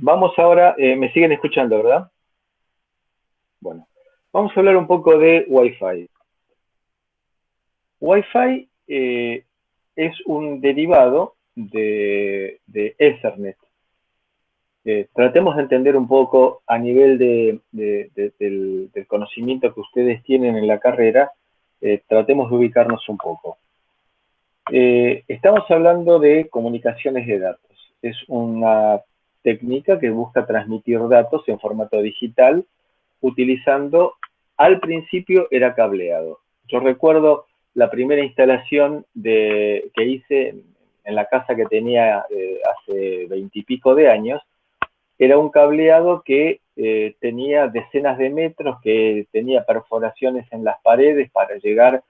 Vamos ahora, me siguen escuchando, ¿verdad? Bueno, vamos a hablar un poco de Wi-Fi. Wi-Fi es un derivado de Ethernet. Tratemos de entender un poco a nivel del conocimiento que ustedes tienen en la carrera, tratemos de ubicarnos un poco. Estamos hablando de comunicaciones de datos. Es una técnica que busca transmitir datos en formato digital utilizando, al principio era cableado. Yo recuerdo la primera instalación que hice en la casa que tenía hace 20 y pico de años, era un cableado que tenía decenas de metros, que tenía perforaciones en las paredes para llegar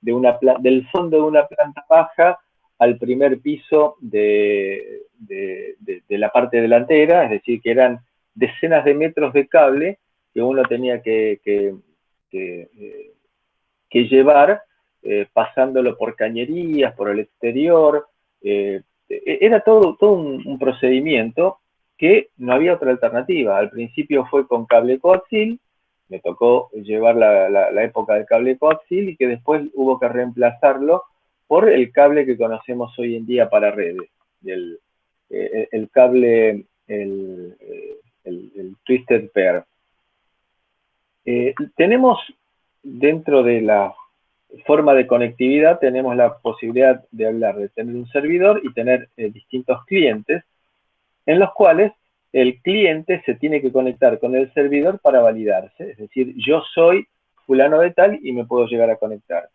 del fondo de una planta baja al primer piso de la parte delantera, es decir, que eran decenas de metros de cable que uno tenía que llevar, pasándolo por cañerías, por el exterior. Era todo un procedimiento que no había otra alternativa. Al principio fue con cable coaxil, me tocó llevar la época del cable coaxil y que después hubo que reemplazarlo por el cable que conocemos hoy en día para redes, el cable, el Twisted Pair. Tenemos dentro de la forma de conectividad, tenemos la posibilidad de hablar, de tener un servidor y tener distintos clientes en los cuales el cliente se tiene que conectar con el servidor para validarse. Es decir, yo soy fulano de tal y me puedo llegar a conectar.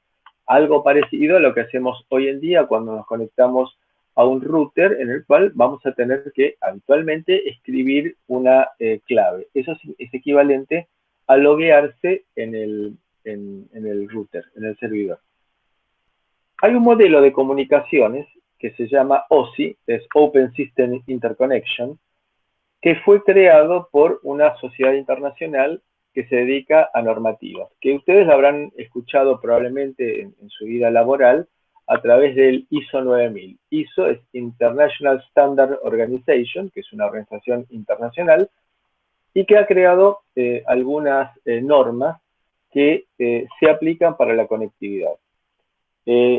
Algo parecido a lo que hacemos hoy en día cuando nos conectamos a un router en el cual vamos a tener que habitualmente escribir una clave. Eso es equivalente a loguearse en el router, en el servidor. Hay un modelo de comunicaciones que se llama OSI, es Open System Interconnection, que fue creado por una sociedad internacional que se dedica a normativas, que ustedes la habrán escuchado probablemente en su vida laboral a través del ISO 9000. ISO es International Standard Organization, que es una organización internacional, y que ha creado algunas normas que se aplican para la conectividad.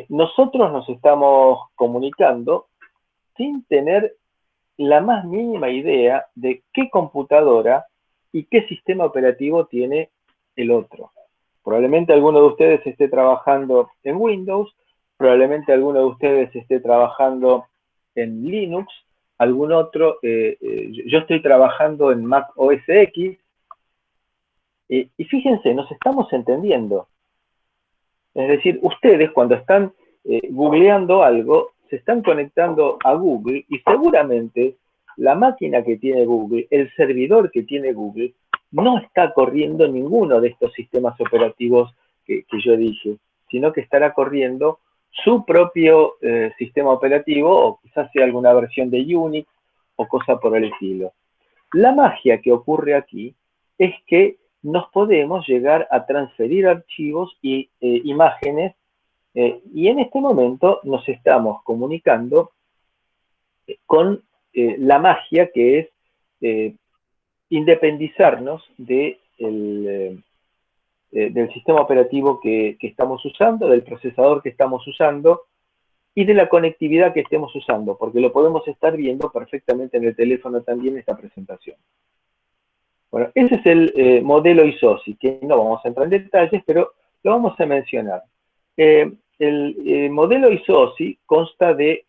Nosotros nos estamos comunicando sin tener la más mínima idea de qué computadora y qué sistema operativo tiene el otro. Probablemente alguno de ustedes esté trabajando en Windows, probablemente alguno de ustedes esté trabajando en Linux, algún otro, yo estoy trabajando en Mac OS X, y fíjense, nos estamos entendiendo. Es decir, ustedes cuando están googleando algo, se están conectando a Google y seguramente la máquina que tiene Google, el servidor que tiene Google, no está corriendo ninguno de estos sistemas operativos que yo dije, sino que estará corriendo su propio sistema operativo o quizás sea alguna versión de Unix o cosa por el estilo. La magia que ocurre aquí es que nos podemos llegar a transferir archivos y imágenes y en este momento nos estamos comunicando con la magia que es independizarnos del sistema operativo que estamos usando, del procesador que estamos usando y de la conectividad que estemos usando, porque lo podemos estar viendo perfectamente en el teléfono también esta presentación. Bueno, ese es el modelo ISOSI, que no vamos a entrar en detalles, pero lo vamos a mencionar. El modelo ISOSI consta de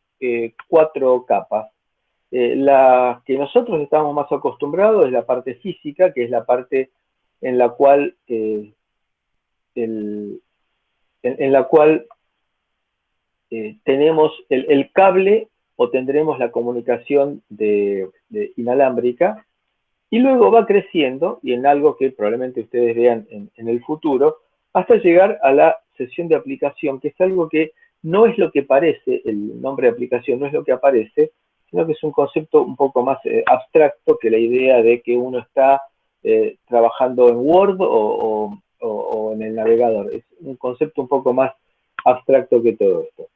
4 capas. La que nosotros estamos más acostumbrados es la parte física, que es la parte en la cual, tenemos el cable o tendremos la comunicación inalámbrica, y luego va creciendo, y en algo que probablemente ustedes vean en el futuro, hasta llegar a la sesión de aplicación, que es algo que no es lo que parece, el nombre de aplicación no es lo que aparece, sino que es un concepto un poco más abstracto que la idea de que uno está trabajando en Word o en el navegador. Es un concepto un poco más abstracto que todo esto.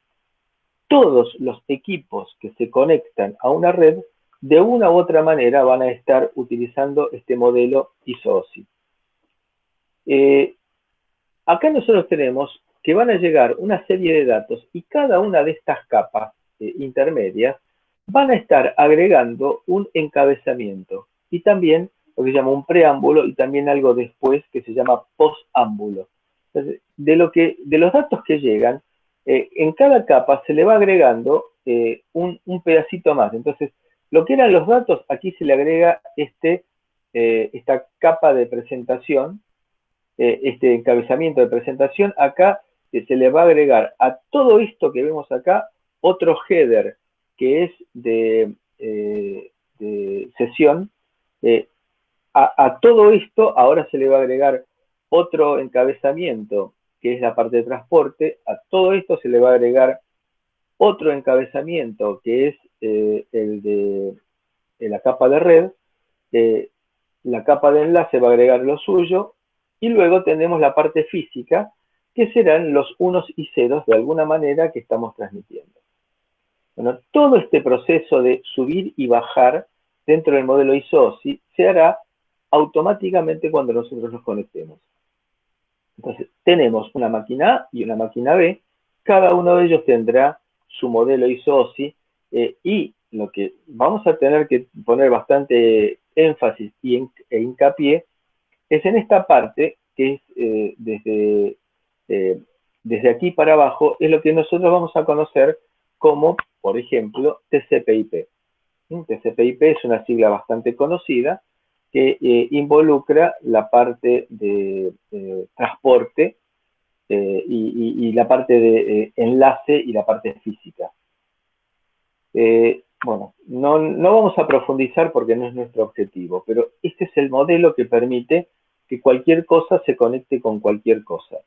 Todos los equipos que se conectan a una red de una u otra manera van a estar utilizando este modelo ISO-OSI. Acá nosotros tenemos que van a llegar una serie de datos y cada una de estas capas intermedias van a estar agregando un encabezamiento y también lo que se llama un preámbulo y también algo después que se llama postámbulo. Entonces, de los datos que llegan, en cada capa se le va agregando un pedacito más. Entonces, lo que eran los datos, aquí se le agrega esta capa de presentación, este encabezamiento de presentación. Acá se le va a agregar a todo esto que vemos acá otro header que es de sesión. A todo esto ahora se le va a agregar otro encabezamiento que es la parte de transporte. A todo esto se le va a agregar otro encabezamiento que es el de la capa de red. La capa de enlace va a agregar lo suyo y luego tenemos la parte física que serán los unos y ceros de alguna manera que estamos transmitiendo. Bueno, todo este proceso de subir y bajar dentro del modelo ISO-OSI se hará automáticamente cuando nosotros nos conectemos. Entonces, tenemos una máquina A y una máquina B, cada uno de ellos tendrá su modelo ISO-OSI y lo que vamos a tener que poner bastante énfasis e hincapié es en esta parte que es desde aquí para abajo, es lo que nosotros vamos a conocer como, por ejemplo, TCP/IP. TCP/IP es una sigla bastante conocida que involucra la parte de transporte y la parte de enlace y la parte física. Bueno, no vamos a profundizar porque no es nuestro objetivo, pero este es el modelo que permite que cualquier cosa se conecte con cualquier cosa.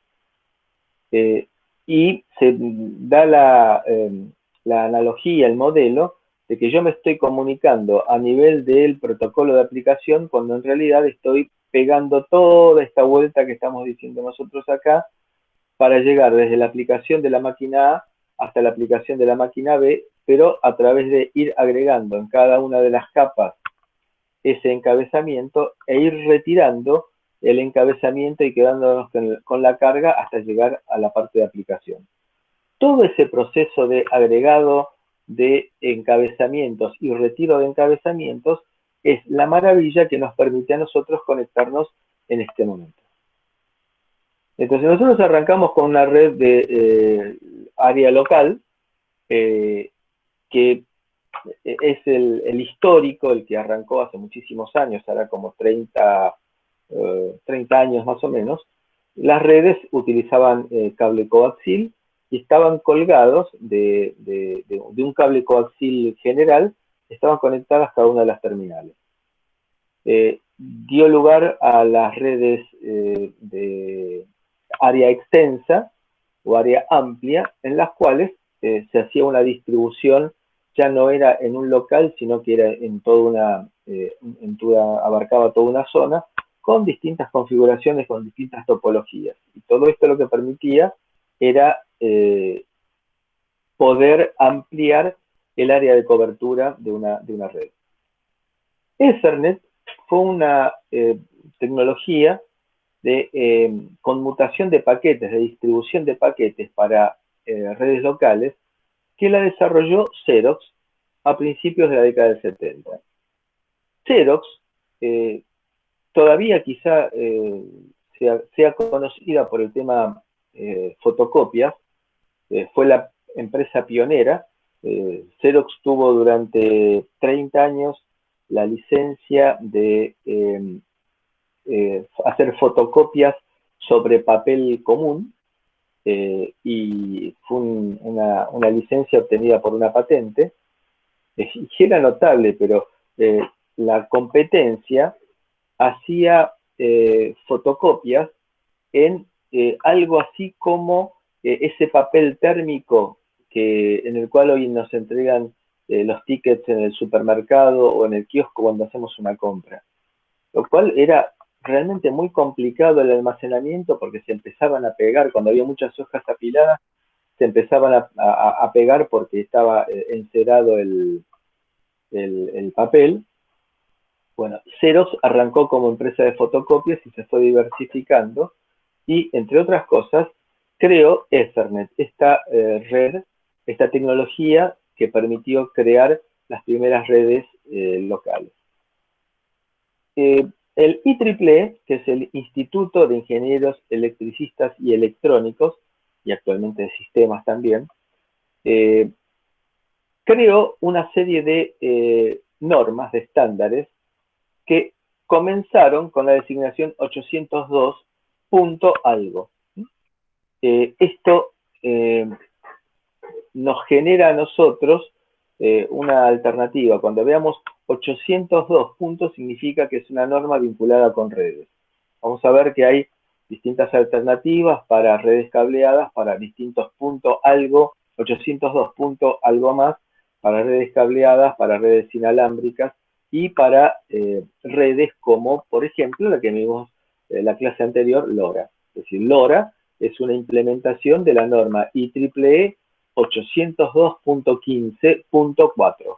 Y se da la analogía, el modelo, de que yo me estoy comunicando a nivel del protocolo de aplicación cuando en realidad estoy pegando toda esta vuelta que estamos diciendo nosotros acá para llegar desde la aplicación de la máquina A hasta la aplicación de la máquina B, pero a través de ir agregando en cada una de las capas ese encabezamiento e ir retirando el encabezamiento y quedándonos con la carga hasta llegar a la parte de aplicación. Todo ese proceso de agregado de encabezamientos y retiro de encabezamientos es la maravilla que nos permite a nosotros conectarnos en este momento. Entonces nosotros arrancamos con una red de área local, que es el histórico, el que arrancó hace muchísimos años, ahora como 30 años más o menos. Las redes utilizaban cable coaxil y estaban colgados de un cable coaxil general, estaban conectadas cada una de las terminales. Dio lugar a las redes de área extensa o área amplia, en las cuales se hacía una distribución, ya no era en un local, sino que era en toda abarcaba toda una zona, con distintas configuraciones, con distintas topologías. Y todo esto lo que permitía era poder ampliar el área de cobertura de una red. Ethernet fue una tecnología de conmutación de paquetes, de distribución de paquetes para redes locales, que la desarrolló Xerox a principios de la década del 70. Xerox todavía quizá sea conocida por el tema fotocopias, fue la empresa pionera. Xerox tuvo durante 30 años la licencia de hacer fotocopias sobre papel común, y fue una licencia obtenida por una patente, y era notable, pero la competencia hacía fotocopias en algo así como ese papel térmico en el cual hoy nos entregan los tickets en el supermercado o en el kiosco cuando hacemos una compra. Lo cual era realmente muy complicado el almacenamiento porque se empezaban a pegar, cuando había muchas hojas apiladas, se empezaban a pegar porque estaba encerado el papel. Bueno, Xerox arrancó como empresa de fotocopias y se fue diversificando y, entre otras cosas, creó Ethernet, esta red, esta tecnología que permitió crear las primeras redes locales. El IEEE, que es el Instituto de Ingenieros Electricistas y Electrónicos, y actualmente de sistemas también, creó una serie de normas, de estándares, que comenzaron con la designación 802 punto algo. Esto nos genera a nosotros una alternativa. Cuando veamos 802 puntos, significa que es una norma vinculada con redes. Vamos a ver que hay distintas alternativas para redes cableadas, para distintos puntos algo, 802 puntos algo más, para redes cableadas, para redes inalámbricas y para redes como, por ejemplo, la que vimos en la clase anterior, LoRa. Es decir, LoRa es una implementación de la norma IEEE 802.15.4.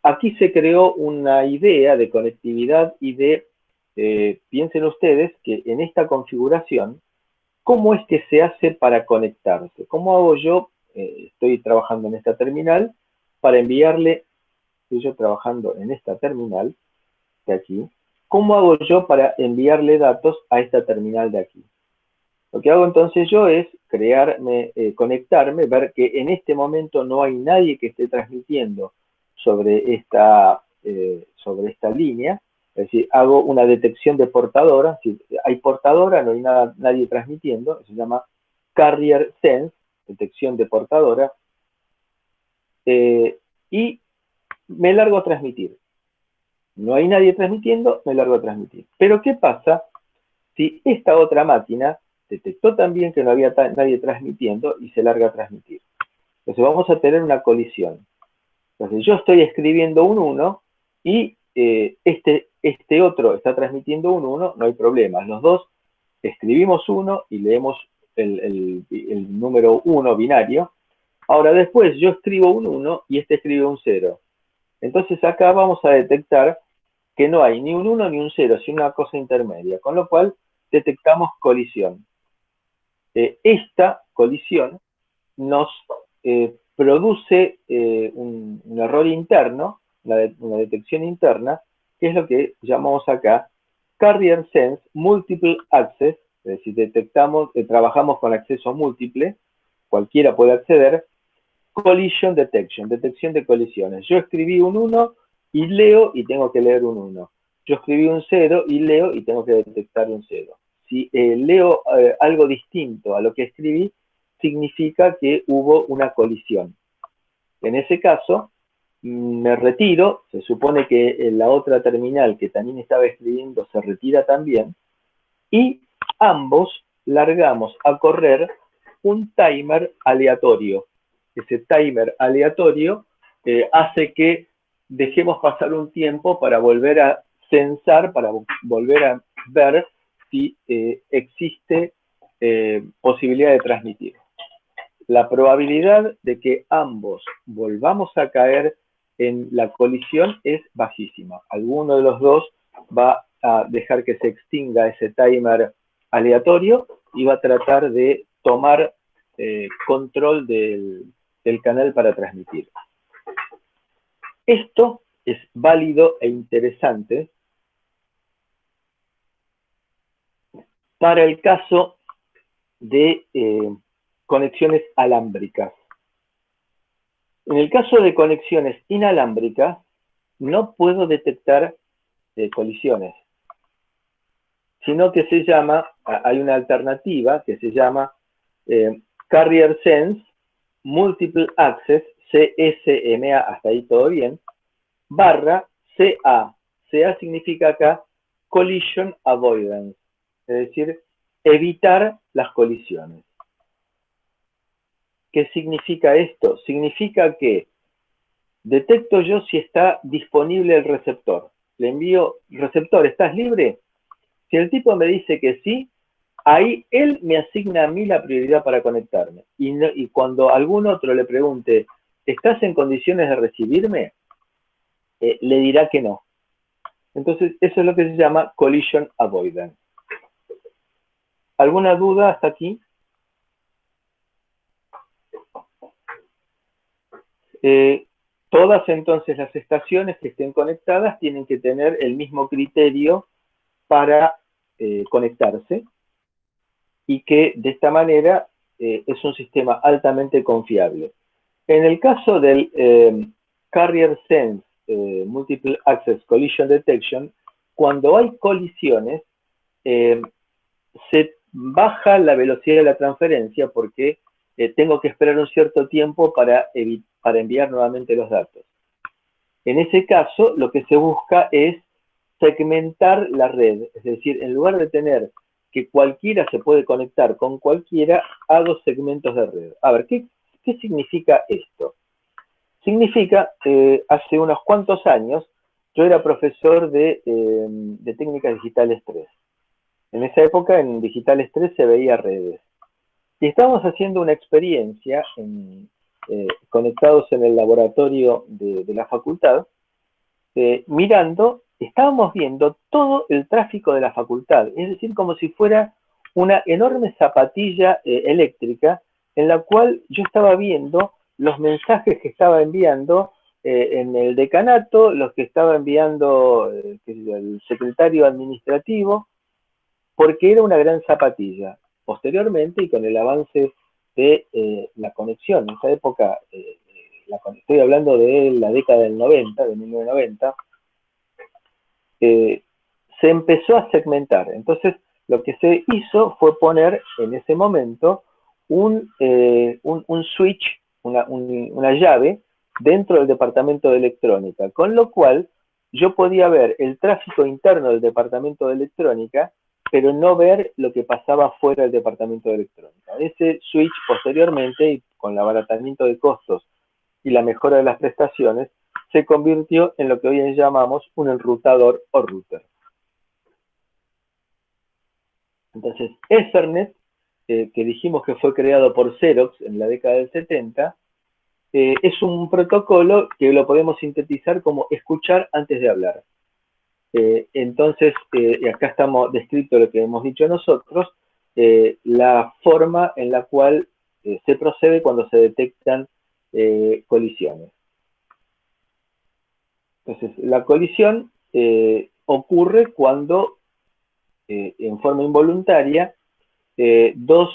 Aquí se creó una idea de conectividad y piensen ustedes que en esta configuración, ¿cómo es que se hace para conectarse? ¿Cómo hago yo? Estoy trabajando en esta terminal para enviarle, estoy yo trabajando en esta terminal de aquí, ¿cómo hago yo para enviarle datos a esta terminal de aquí? Lo que hago entonces yo es conectarme, ver que en este momento no hay nadie que esté transmitiendo sobre esta línea, es decir, hago una detección de portadora, si hay portadora, no hay nadie transmitiendo, eso se llama Carrier Sense, detección de portadora, y me largo a transmitir. No hay nadie transmitiendo, me largo a transmitir. Pero ¿qué pasa si esta otra máquina detectó también que no había nadie transmitiendo y se larga a transmitir? Entonces vamos a tener una colisión. Entonces yo estoy escribiendo un 1 y este otro está transmitiendo un 1, no hay problema. Los dos escribimos 1 y leemos el número 1 binario. Ahora después yo escribo un 1 y este escribe un 0. Entonces acá vamos a detectar que no hay ni un 1 ni un 0, sino una cosa intermedia, con lo cual detectamos colisión. Esta colisión nos produce un error interno, una detección interna, que es lo que llamamos acá Carrier Sense Multiple Access, es decir, trabajamos con acceso múltiple, cualquiera puede acceder. Collision Detection, detección de colisiones. Yo escribí un 1 y leo y tengo que leer un 1. Yo escribí un 0 y leo y tengo que detectar un 0. Si leo algo distinto a lo que escribí, significa que hubo una colisión. En ese caso, me retiro, se supone que la otra terminal que también estaba escribiendo se retira también, y ambos largamos a correr un timer aleatorio. Ese timer aleatorio hace que dejemos pasar un tiempo para volver a censar, para volver a ver si existe posibilidad de transmitir. La probabilidad de que ambos volvamos a caer en la colisión es bajísima. Alguno de los dos va a dejar que se extinga ese timer aleatorio y va a tratar de tomar control del canal para transmitir. Esto es válido e interesante para el caso de conexiones alámbricas. En el caso de conexiones inalámbricas, no puedo detectar colisiones, sino que hay una alternativa que se llama Carrier Sense Multiple Access, CSMA, hasta ahí todo bien, barra CA. CA significa acá Collision Avoidance, es decir, evitar las colisiones. ¿Qué significa esto? Significa que detecto yo si está disponible el receptor. Le envío, receptor, ¿estás libre? Si el tipo me dice que sí, ahí él me asigna a mí la prioridad para conectarme. Y cuando algún otro le pregunte, ¿estás en condiciones de recibirme? Le dirá que no. Entonces, eso es lo que se llama collision avoidance. ¿Alguna duda hasta aquí? Todas entonces las estaciones que estén conectadas tienen que tener el mismo criterio para conectarse y que de esta manera es un sistema altamente confiable. En el caso del Carrier Sense Multiple Access Collision Detection, cuando hay colisiones, se baja la velocidad de la transferencia porque tengo que esperar un cierto tiempo para enviar nuevamente los datos. En ese caso, lo que se busca es segmentar la red, es decir, en lugar de tener que cualquiera se puede conectar con cualquiera, hago segmentos de red. A ver, ¿qué significa esto? Significa, hace unos cuantos años, yo era profesor de técnicas digitales 3. En esa época, en digitales 3 se veía redes. Y estábamos haciendo una experiencia conectados en el laboratorio de la facultad, estábamos viendo todo el tráfico de la facultad, es decir, como si fuera una enorme zapatilla eléctrica en la cual yo estaba viendo los mensajes que estaba enviando en el decanato, los que estaba enviando el secretario administrativo, porque era una gran zapatilla. Posteriormente, y con el avance de la conexión, en esa época, estoy hablando de la década del 90, de 1990, se empezó a segmentar. Entonces, lo que se hizo fue poner en ese momento un switch, una llave, dentro del departamento de electrónica, con lo cual yo podía ver el tráfico interno del departamento de electrónica, pero no ver lo que pasaba fuera del departamento de electrónica. Ese switch, posteriormente, y con el abaratamiento de costos y la mejora de las prestaciones, se convirtió en lo que hoy llamamos un enrutador o router. Entonces, Ethernet, que dijimos que fue creado por Xerox en la década del 70, es un protocolo que lo podemos sintetizar como escuchar antes de hablar. Entonces, acá estamos descrito lo que hemos dicho nosotros, la forma en la cual se procede cuando se detectan colisiones. Entonces, la colisión ocurre cuando, en forma involuntaria, dos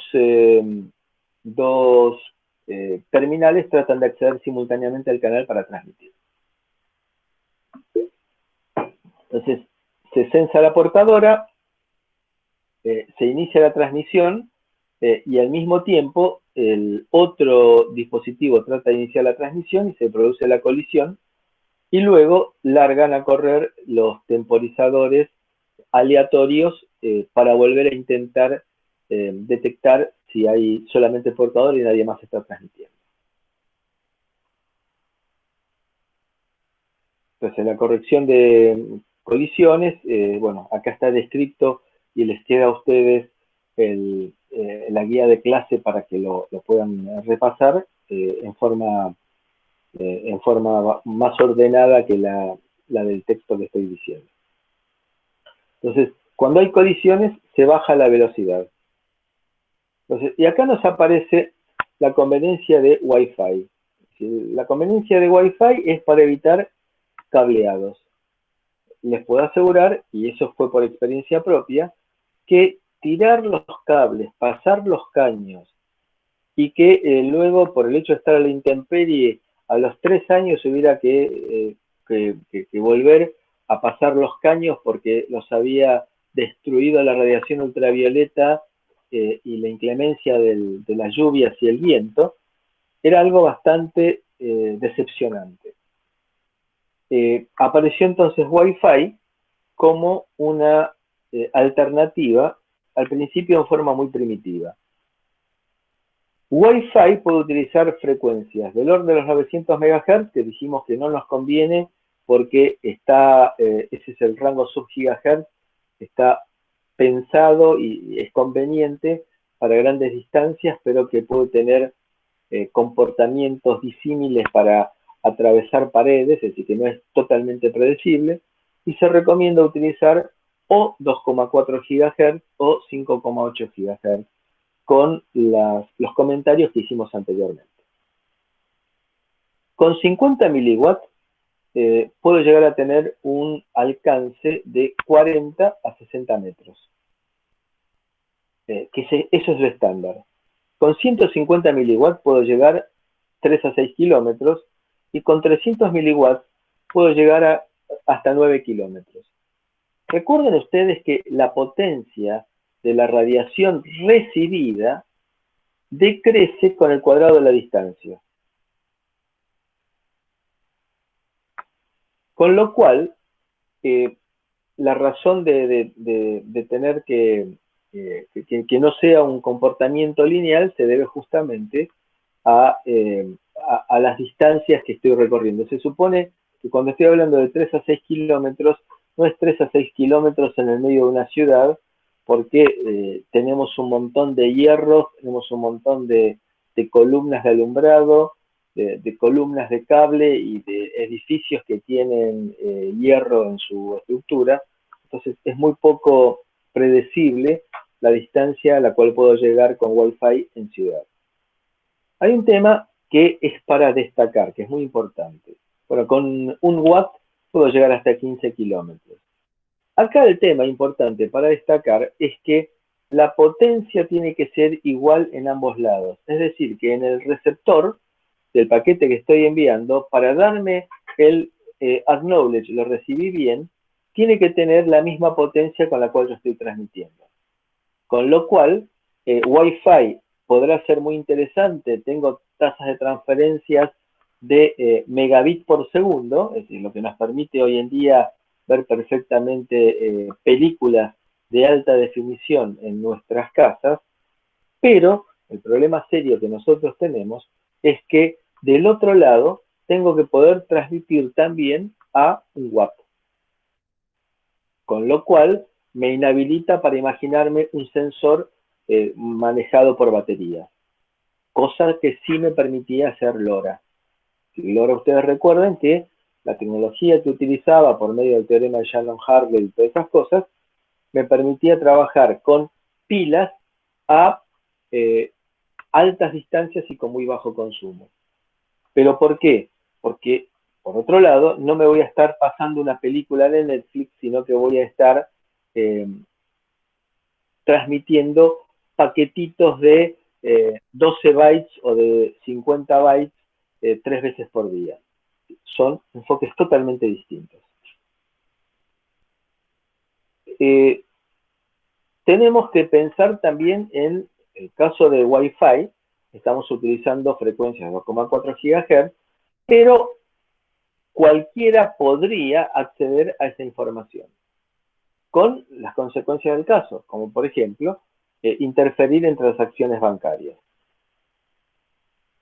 terminales tratan de acceder simultáneamente al canal para transmitir. Entonces, se censa la portadora, se inicia la transmisión y al mismo tiempo el otro dispositivo trata de iniciar la transmisión y se produce la colisión, y luego largan a correr los temporizadores aleatorios para volver a intentar detectar si hay solamente portador y nadie más está transmitiendo. Entonces, la corrección de colisiones, bueno, acá está descrito y les queda a ustedes la guía de clase para que lo puedan repasar en forma más ordenada que la del texto que estoy diciendo. Entonces, cuando hay colisiones, se baja la velocidad. Entonces, y acá nos aparece la conveniencia de Wi-Fi. La conveniencia de Wi-Fi es para evitar cableados. Les puedo asegurar, y eso fue por experiencia propia, que tirar los cables, pasar los caños, y que luego, por el hecho de estar a la intemperie, a los 3 años hubiera que volver a pasar los caños porque los había destruido la radiación ultravioleta y la inclemencia de las lluvias y el viento, era algo bastante decepcionante. Apareció entonces Wi-Fi como una alternativa, al principio en forma muy primitiva. Wi-Fi puede utilizar frecuencias del orden de los 900 MHz, que dijimos que no nos conviene porque ese es el rango sub-gigahertz, está pensado y es conveniente para grandes distancias, pero que puede tener comportamientos disímiles para atravesar paredes, es decir, que no es totalmente predecible, y se recomienda utilizar o 2,4 GHz o 5,8 GHz con los comentarios que hicimos anteriormente. Con 50 miliwatts puedo llegar a tener un alcance de 40 a 60 metros. Eso es lo estándar. Con 150 miliwatts puedo llegar 3 a 6 kilómetros y con 300 miliwatts puedo llegar hasta 9 kilómetros. Recuerden ustedes que la potencia de la radiación recibida decrece con el cuadrado de la distancia. Con lo cual, la razón de tener que no sea un comportamiento lineal se debe justamente a las distancias que estoy recorriendo. Se supone que cuando estoy hablando de 3 a 6 kilómetros, no es 3 a 6 kilómetros en el medio de una ciudad, porque tenemos un montón de hierros, tenemos un montón de columnas de alumbrado, de columnas de cable y de edificios que tienen hierro en su estructura. Entonces es muy poco predecible la distancia a la cual puedo llegar con Wi-Fi en ciudad. Hay un tema que es para destacar, que es muy importante. Bueno, con 1 watt puedo llegar hasta 15 kilómetros. Acá el tema importante para destacar es que la potencia tiene que ser igual en ambos lados. Es decir, que en el receptor del paquete que estoy enviando, para darme el acknowledge, lo recibí bien, tiene que tener la misma potencia con la cual yo estoy transmitiendo. Con lo cual, Wi-Fi podrá ser muy interesante. Tengo tasas de transferencias de megabit por segundo, es decir, lo que nos permite hoy en día ver perfectamente películas de alta definición en nuestras casas, pero el problema serio que nosotros tenemos es que del otro lado tengo que poder transmitir también a 1 watt. Con lo cual me inhabilita para imaginarme un sensor manejado por batería, cosa que sí me permitía hacer LoRa. LoRa, ustedes recuerden que la tecnología que utilizaba por medio del teorema de Shannon-Hartley y todas esas cosas, me permitía trabajar con pilas a altas distancias y con muy bajo consumo. ¿Pero por qué? Porque, por otro lado, no me voy a estar pasando una película de Netflix, sino que voy a estar transmitiendo paquetitos de 12 bytes o de 50 bytes 3 veces por día. Son enfoques totalmente distintos. Tenemos que pensar también en el caso de Wi-Fi. Estamos utilizando frecuencias de 2,4 GHz, pero cualquiera podría acceder a esa información, con las consecuencias del caso, como por ejemplo, interferir en transacciones bancarias.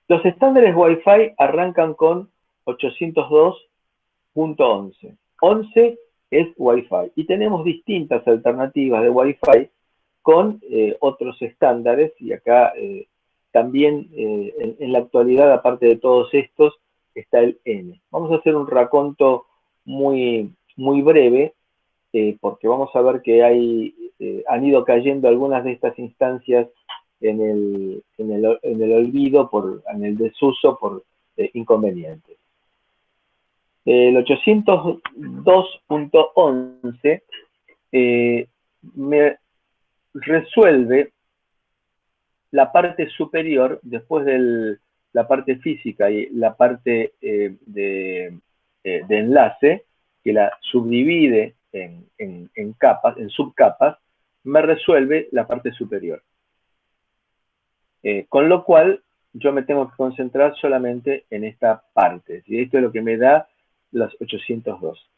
Los estándares Wi-Fi arrancan con 802.11. 11 es Wi-Fi. Y tenemos distintas alternativas de Wi-Fi con otros estándares. Y acá también en la actualidad, aparte de todos estos, está el N. Vamos a hacer un raconto muy breve, porque vamos a ver que han ido cayendo algunas de estas instancias en el olvido, en el desuso por inconvenientes. El 802.11 me resuelve la parte superior, después de la parte física y la parte de enlace, que la subdivide en capas, en subcapas, me resuelve la parte superior. Con lo cual, yo me tengo que concentrar solamente en esta parte. ¿Sí? Esto es lo que me da los 802.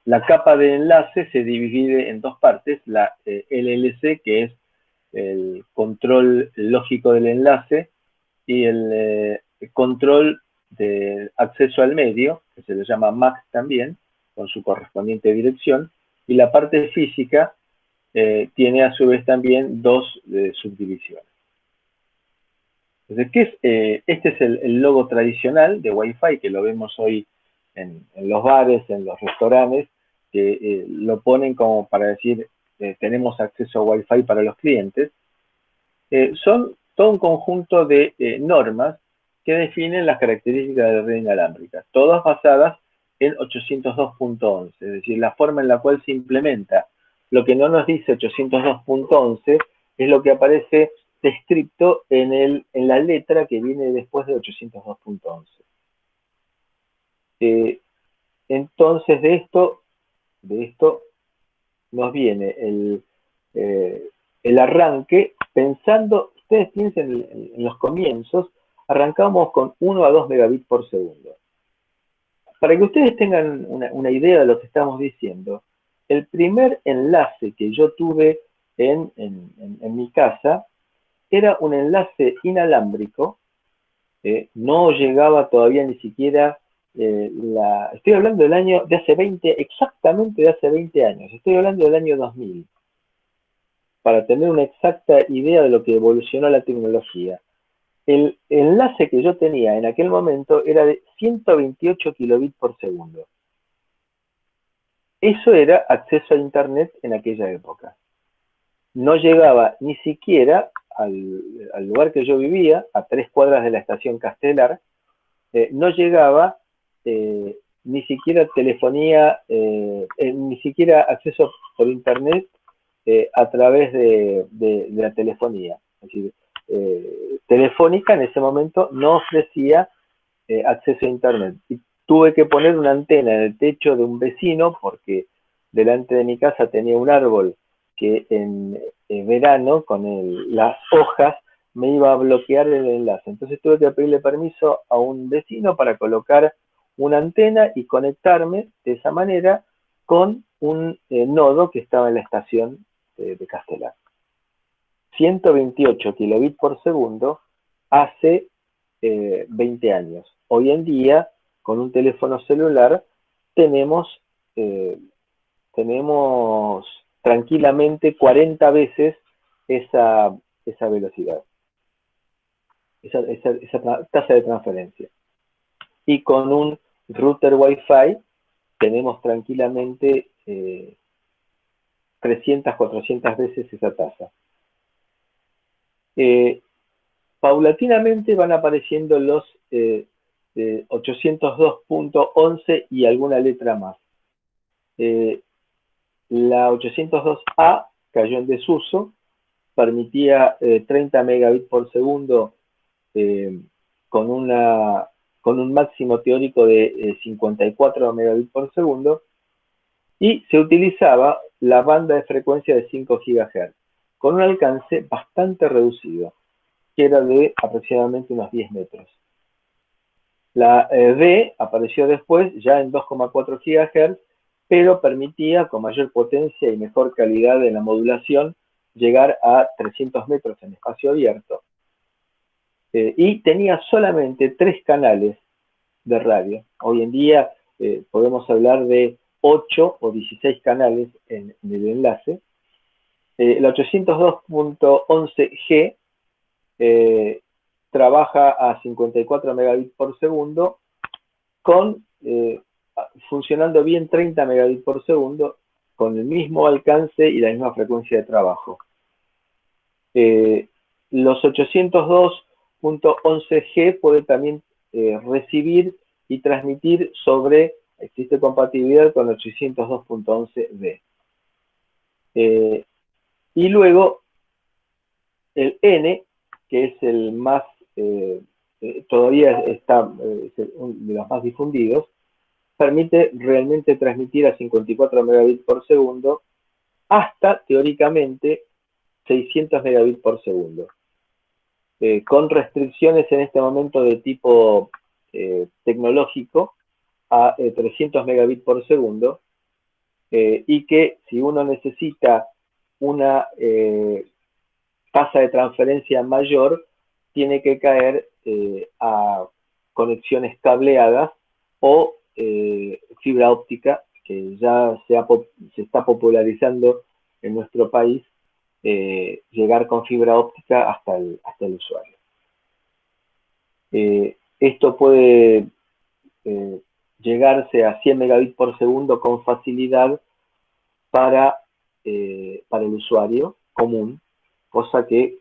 La capa de enlace se divide en dos partes, la LLC, que es el control lógico del enlace, y el control de acceso al medio, que se le llama MAC también, con su correspondiente dirección, y la parte física, tiene a su vez también dos subdivisiones. Entonces, este es el logo tradicional de Wi-Fi, que lo vemos hoy en los bares, en los restaurantes, que lo ponen como para decir, tenemos acceso a Wi-Fi para los clientes. Son todo un conjunto de normas que definen las características de la red inalámbrica, todas basadas en 802.11, es decir, la forma en la cual se implementa. Lo que no nos dice 802.11 es lo que aparece descrito en la letra que viene después de 802.11. Entonces, de esto nos viene el arranque, pensando, ustedes piensen en los comienzos, arrancamos con 1 a 2 megabits por segundo. Para que ustedes tengan una idea de lo que estamos diciendo, el primer enlace que yo tuve en mi casa era un enlace inalámbrico, no llegaba todavía ni siquiera estoy hablando del año de hace 20, exactamente de hace 20 años, estoy hablando del año 2000, para tener una exacta idea de lo que evolucionó la tecnología. El enlace que yo tenía en aquel momento era de 128 kilobits por segundo. Eso era acceso a internet en aquella época. No llegaba ni siquiera al lugar que yo vivía, a 3 cuadras de la estación Castelar, no llegaba ni siquiera telefonía, ni siquiera acceso por internet a través de la telefonía. Es decir, Telefónica en ese momento no ofrecía acceso a internet. Y tuve que poner una antena en el techo de un vecino porque delante de mi casa tenía un árbol que en verano con las hojas me iba a bloquear el enlace. Entonces tuve que pedirle permiso a un vecino para colocar una antena y conectarme de esa manera con un nodo que estaba en la estación de Castelar. 128 kilobits por segundo hace 20 años. Hoy en día, con un teléfono celular, tenemos tranquilamente 40 veces esa velocidad, esa tasa de transferencia. Y con un router Wi-Fi tenemos tranquilamente 300, 400 veces esa tasa. Paulatinamente van apareciendo los 802.11 y alguna letra más. La 802A cayó en desuso, permitía 30 megabits por segundo con un máximo teórico de 54 megabits por segundo, y se utilizaba la banda de frecuencia de 5 GHz, con un alcance bastante reducido, que era de aproximadamente unos 10 metros. La D apareció después ya en 2,4 GHz, pero permitía con mayor potencia y mejor calidad de la modulación llegar a 300 metros en espacio abierto. Y tenía solamente 3 canales de radio. Hoy en día podemos hablar de 8 o 16 canales en el enlace. La 802.11G trabaja a 54 megabits por segundo, funcionando bien 30 megabits por segundo, con el mismo alcance y la misma frecuencia de trabajo. Los 802.11G pueden también recibir y transmitir existe compatibilidad con 802.11B. Y luego el N, que es el más, todavía está uno de los más difundidos, permite realmente transmitir a 54 megabits por segundo hasta, teóricamente, 600 megabits por segundo. Con restricciones en este momento de tipo tecnológico a 300 megabits por segundo, y que si uno necesita una tasa de transferencia mayor, tiene que caer a conexiones cableadas o fibra óptica, que ya se está popularizando en nuestro país llegar con fibra óptica hasta el usuario. Esto puede llegarse a 100 megabits por segundo con facilidad para el usuario común, cosa que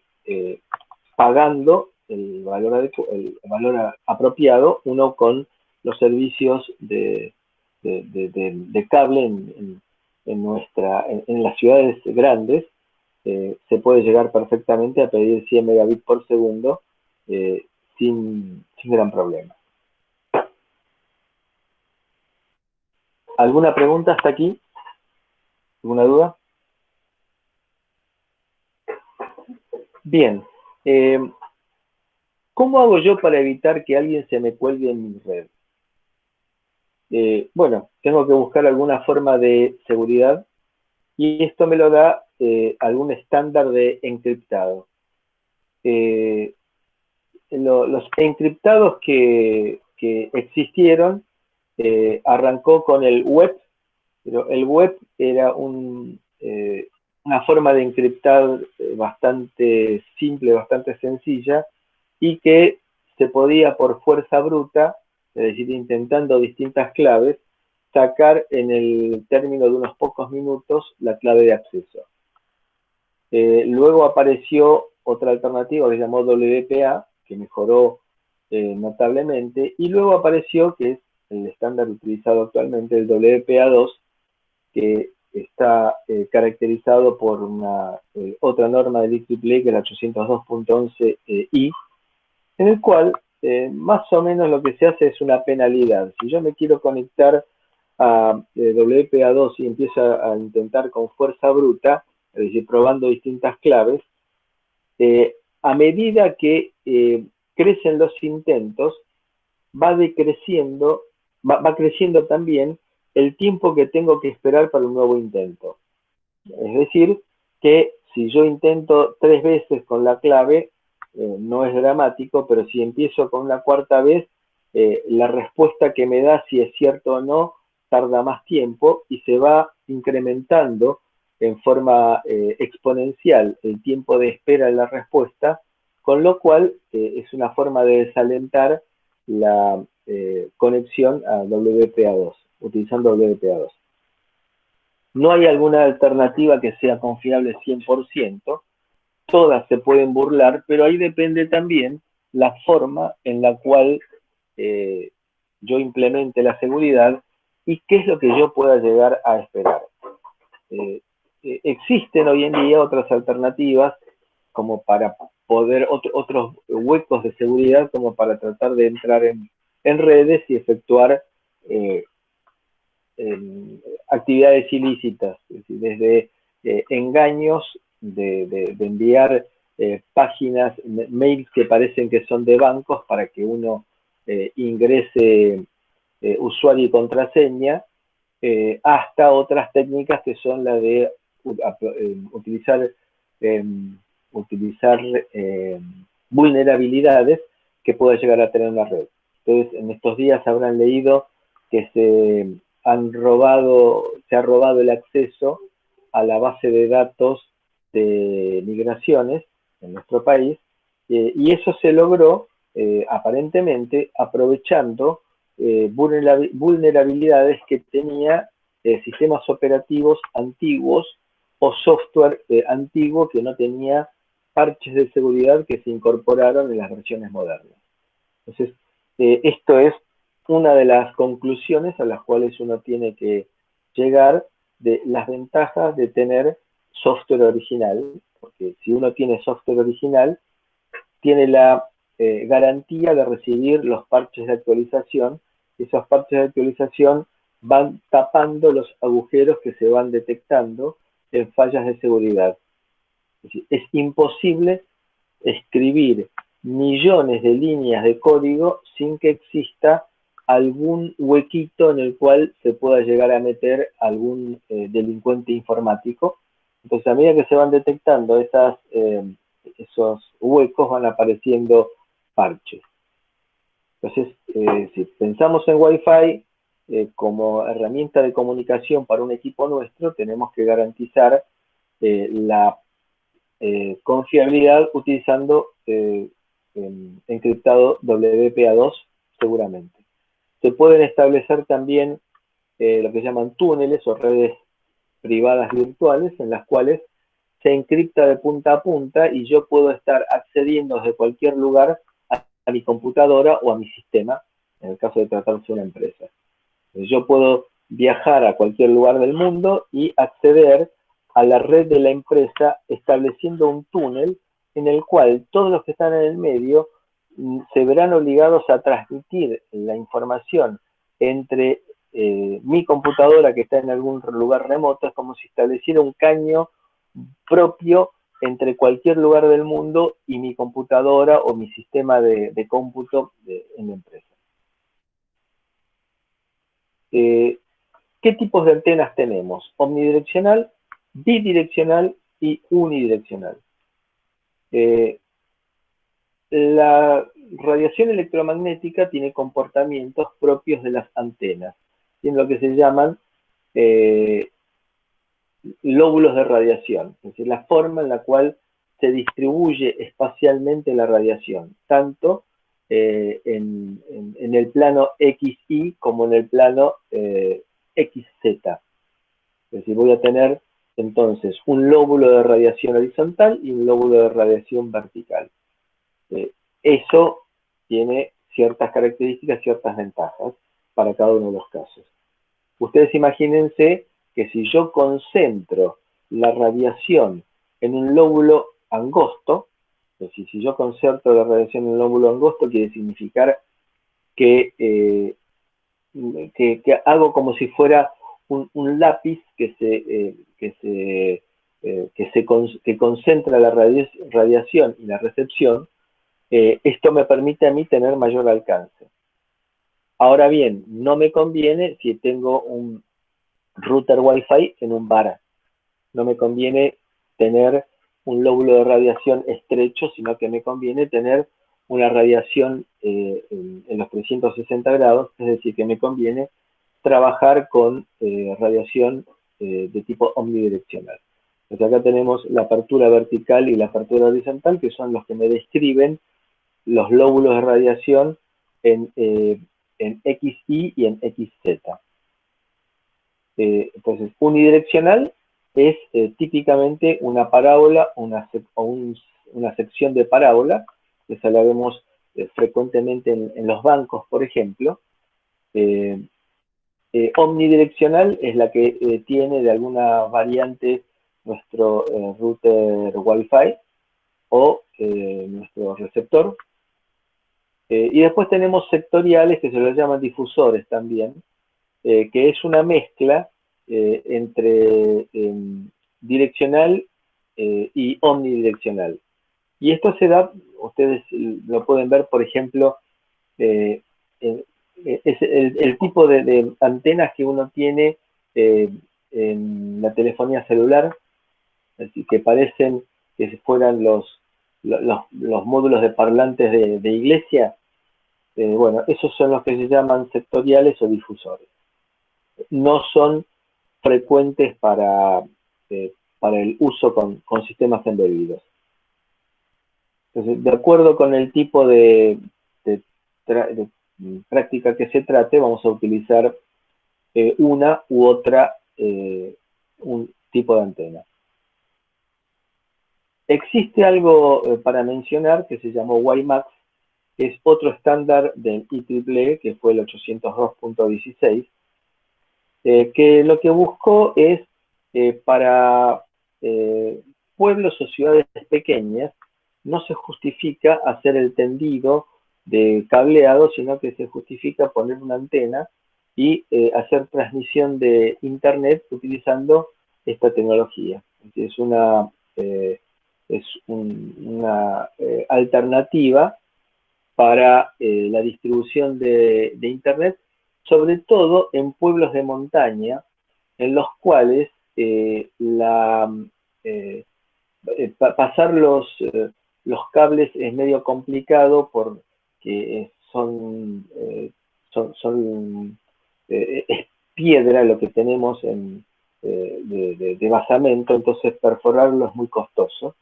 pagando el valor apropiado, uno con los servicios de cable en las ciudades grandes, se puede llegar perfectamente a pedir 100 megabits por segundo sin gran problema. ¿Alguna pregunta hasta aquí? ¿Alguna duda? Bien. ¿Cómo hago yo para evitar que alguien se me cuelgue en mi red? Bueno, tengo que buscar alguna forma de seguridad y esto me lo da algún estándar de encriptado. Los encriptados que existieron arrancó con el web, pero el web era una forma de encriptar bastante simple, bastante sencilla, y que se podía por fuerza bruta, es decir, intentando distintas claves, sacar en el término de unos pocos minutos la clave de acceso. Luego apareció otra alternativa que se llamó WPA, que mejoró notablemente, y luego apareció, que es el estándar utilizado actualmente, el WPA2, que está caracterizado por una otra norma del IEEE, que es la 802.11i, en el cual más o menos lo que se hace es una penalidad. Si yo me quiero conectar a WPA2 y empiezo a intentar con fuerza bruta, es decir, probando distintas claves, a medida que crecen los intentos, va creciendo también el tiempo que tengo que esperar para un nuevo intento. Es decir, que si yo intento 3 veces con la clave, no es dramático, pero si empiezo con una cuarta vez, la respuesta que me da, si es cierto o no, tarda más tiempo y se va incrementando en forma exponencial el tiempo de espera en la respuesta, con lo cual es una forma de desalentar la conexión a WPA2, utilizando WPA2. No hay alguna alternativa que sea confiable 100%, todas se pueden burlar, pero ahí depende también la forma en la cual yo implemente la seguridad y qué es lo que yo pueda llegar a esperar. Existen hoy en día otras alternativas como para poder, otros huecos de seguridad como para tratar de entrar en redes y efectuar actividades ilícitas, es decir, desde engaños de enviar páginas, mails que parecen que son de bancos para que uno ingrese usuario y contraseña, hasta otras técnicas que son las de utilizar vulnerabilidades que pueda llegar a tener una red. Entonces, en estos días habrán leído que se ha robado el acceso a la base de datos de migraciones en nuestro país, y eso se logró aparentemente aprovechando vulnerabilidades que tenía sistemas operativos antiguos o software antiguo que no tenía parches de seguridad que se incorporaron en las versiones modernas. Entonces, esto es una de las conclusiones a las cuales uno tiene que llegar de las ventajas de tener software original, porque si uno tiene software original, tiene la garantía de recibir los parches de actualización. Esos parches de actualización van tapando los agujeros que se van detectando en fallas de seguridad. Es decir, es imposible escribir millones de líneas de código sin que exista algún huequito en el cual se pueda llegar a meter algún delincuente informático. Entonces, a medida que se van detectando esos huecos, van apareciendo parches. Entonces, si pensamos en Wi-Fi como herramienta de comunicación para un equipo nuestro, tenemos que garantizar la confiabilidad utilizando encriptado WPA2 seguramente. Se pueden establecer también lo que se llaman túneles o redes privadas virtuales en las cuales se encripta de punta a punta y yo puedo estar accediendo desde cualquier lugar a mi computadora o a mi sistema, en el caso de tratarse de una empresa. Entonces, yo puedo viajar a cualquier lugar del mundo y acceder a la red de la empresa estableciendo un túnel en el cual todos los que están en el medio se verán obligados a transmitir la información entre mi computadora que está en algún lugar remoto. Es como si estableciera un caño propio entre cualquier lugar del mundo y mi computadora o mi sistema de cómputo en la empresa. ¿Qué tipos de antenas tenemos? Omnidireccional, bidireccional y unidireccional. La radiación electromagnética tiene comportamientos propios de las antenas. Tiene lo que se llaman lóbulos de radiación, es decir, la forma en la cual se distribuye espacialmente la radiación, tanto en el plano XY como en el plano XZ. Es decir, voy a tener entonces un lóbulo de radiación horizontal y un lóbulo de radiación vertical. Eso tiene ciertas características, ciertas ventajas para cada uno de los casos. Ustedes imagínense que si yo concentro la radiación en un lóbulo angosto, es decir, si yo concentro la radiación en un lóbulo angosto, quiere significar que hago como si fuera un lápiz que concentra la radiación y la recepción. Esto me permite a mí tener mayor alcance. Ahora bien, no me conviene si tengo un router Wi-Fi en un bar. No me conviene tener un lóbulo de radiación estrecho, sino que me conviene tener una radiación en los 360 grados, es decir, que me conviene trabajar con radiación de tipo omnidireccional. Entonces acá tenemos la apertura vertical y la apertura horizontal, que son los que me describen los lóbulos de radiación en XY y en XZ. Entonces, unidireccional es típicamente una parábola una sección de parábola, que esa la vemos frecuentemente en los bancos, por ejemplo. Omnidireccional es la que tiene de alguna variante nuestro router Wi-Fi o nuestro receptor. Y después tenemos sectoriales, que se los llaman difusores también, que es una mezcla entre direccional y omnidireccional. Y esto se da, ustedes lo pueden ver, por ejemplo, es el tipo de antenas que uno tiene en la telefonía celular, es decir, que parecen que si fueran los módulos de parlantes de iglesia. Bueno, esos son los que se llaman sectoriales o difusores. No son frecuentes para el uso con sistemas embebidos. Entonces, de acuerdo con el tipo de práctica que se trate, vamos a utilizar una u otra un tipo de antena. Existe algo para mencionar que se llamó WiMAX, que es otro estándar del IEEE, que fue el 802.16, que lo que buscó es para pueblos o ciudades pequeñas, no se justifica hacer el tendido de cableado, sino que se justifica poner una antena y hacer transmisión de internet utilizando esta tecnología. Es una alternativa para la distribución de internet, sobre todo en pueblos de montaña, en los cuales pasar los cables es medio complicado porque es piedra lo que tenemos en de basamento, entonces perforarlo es muy costoso.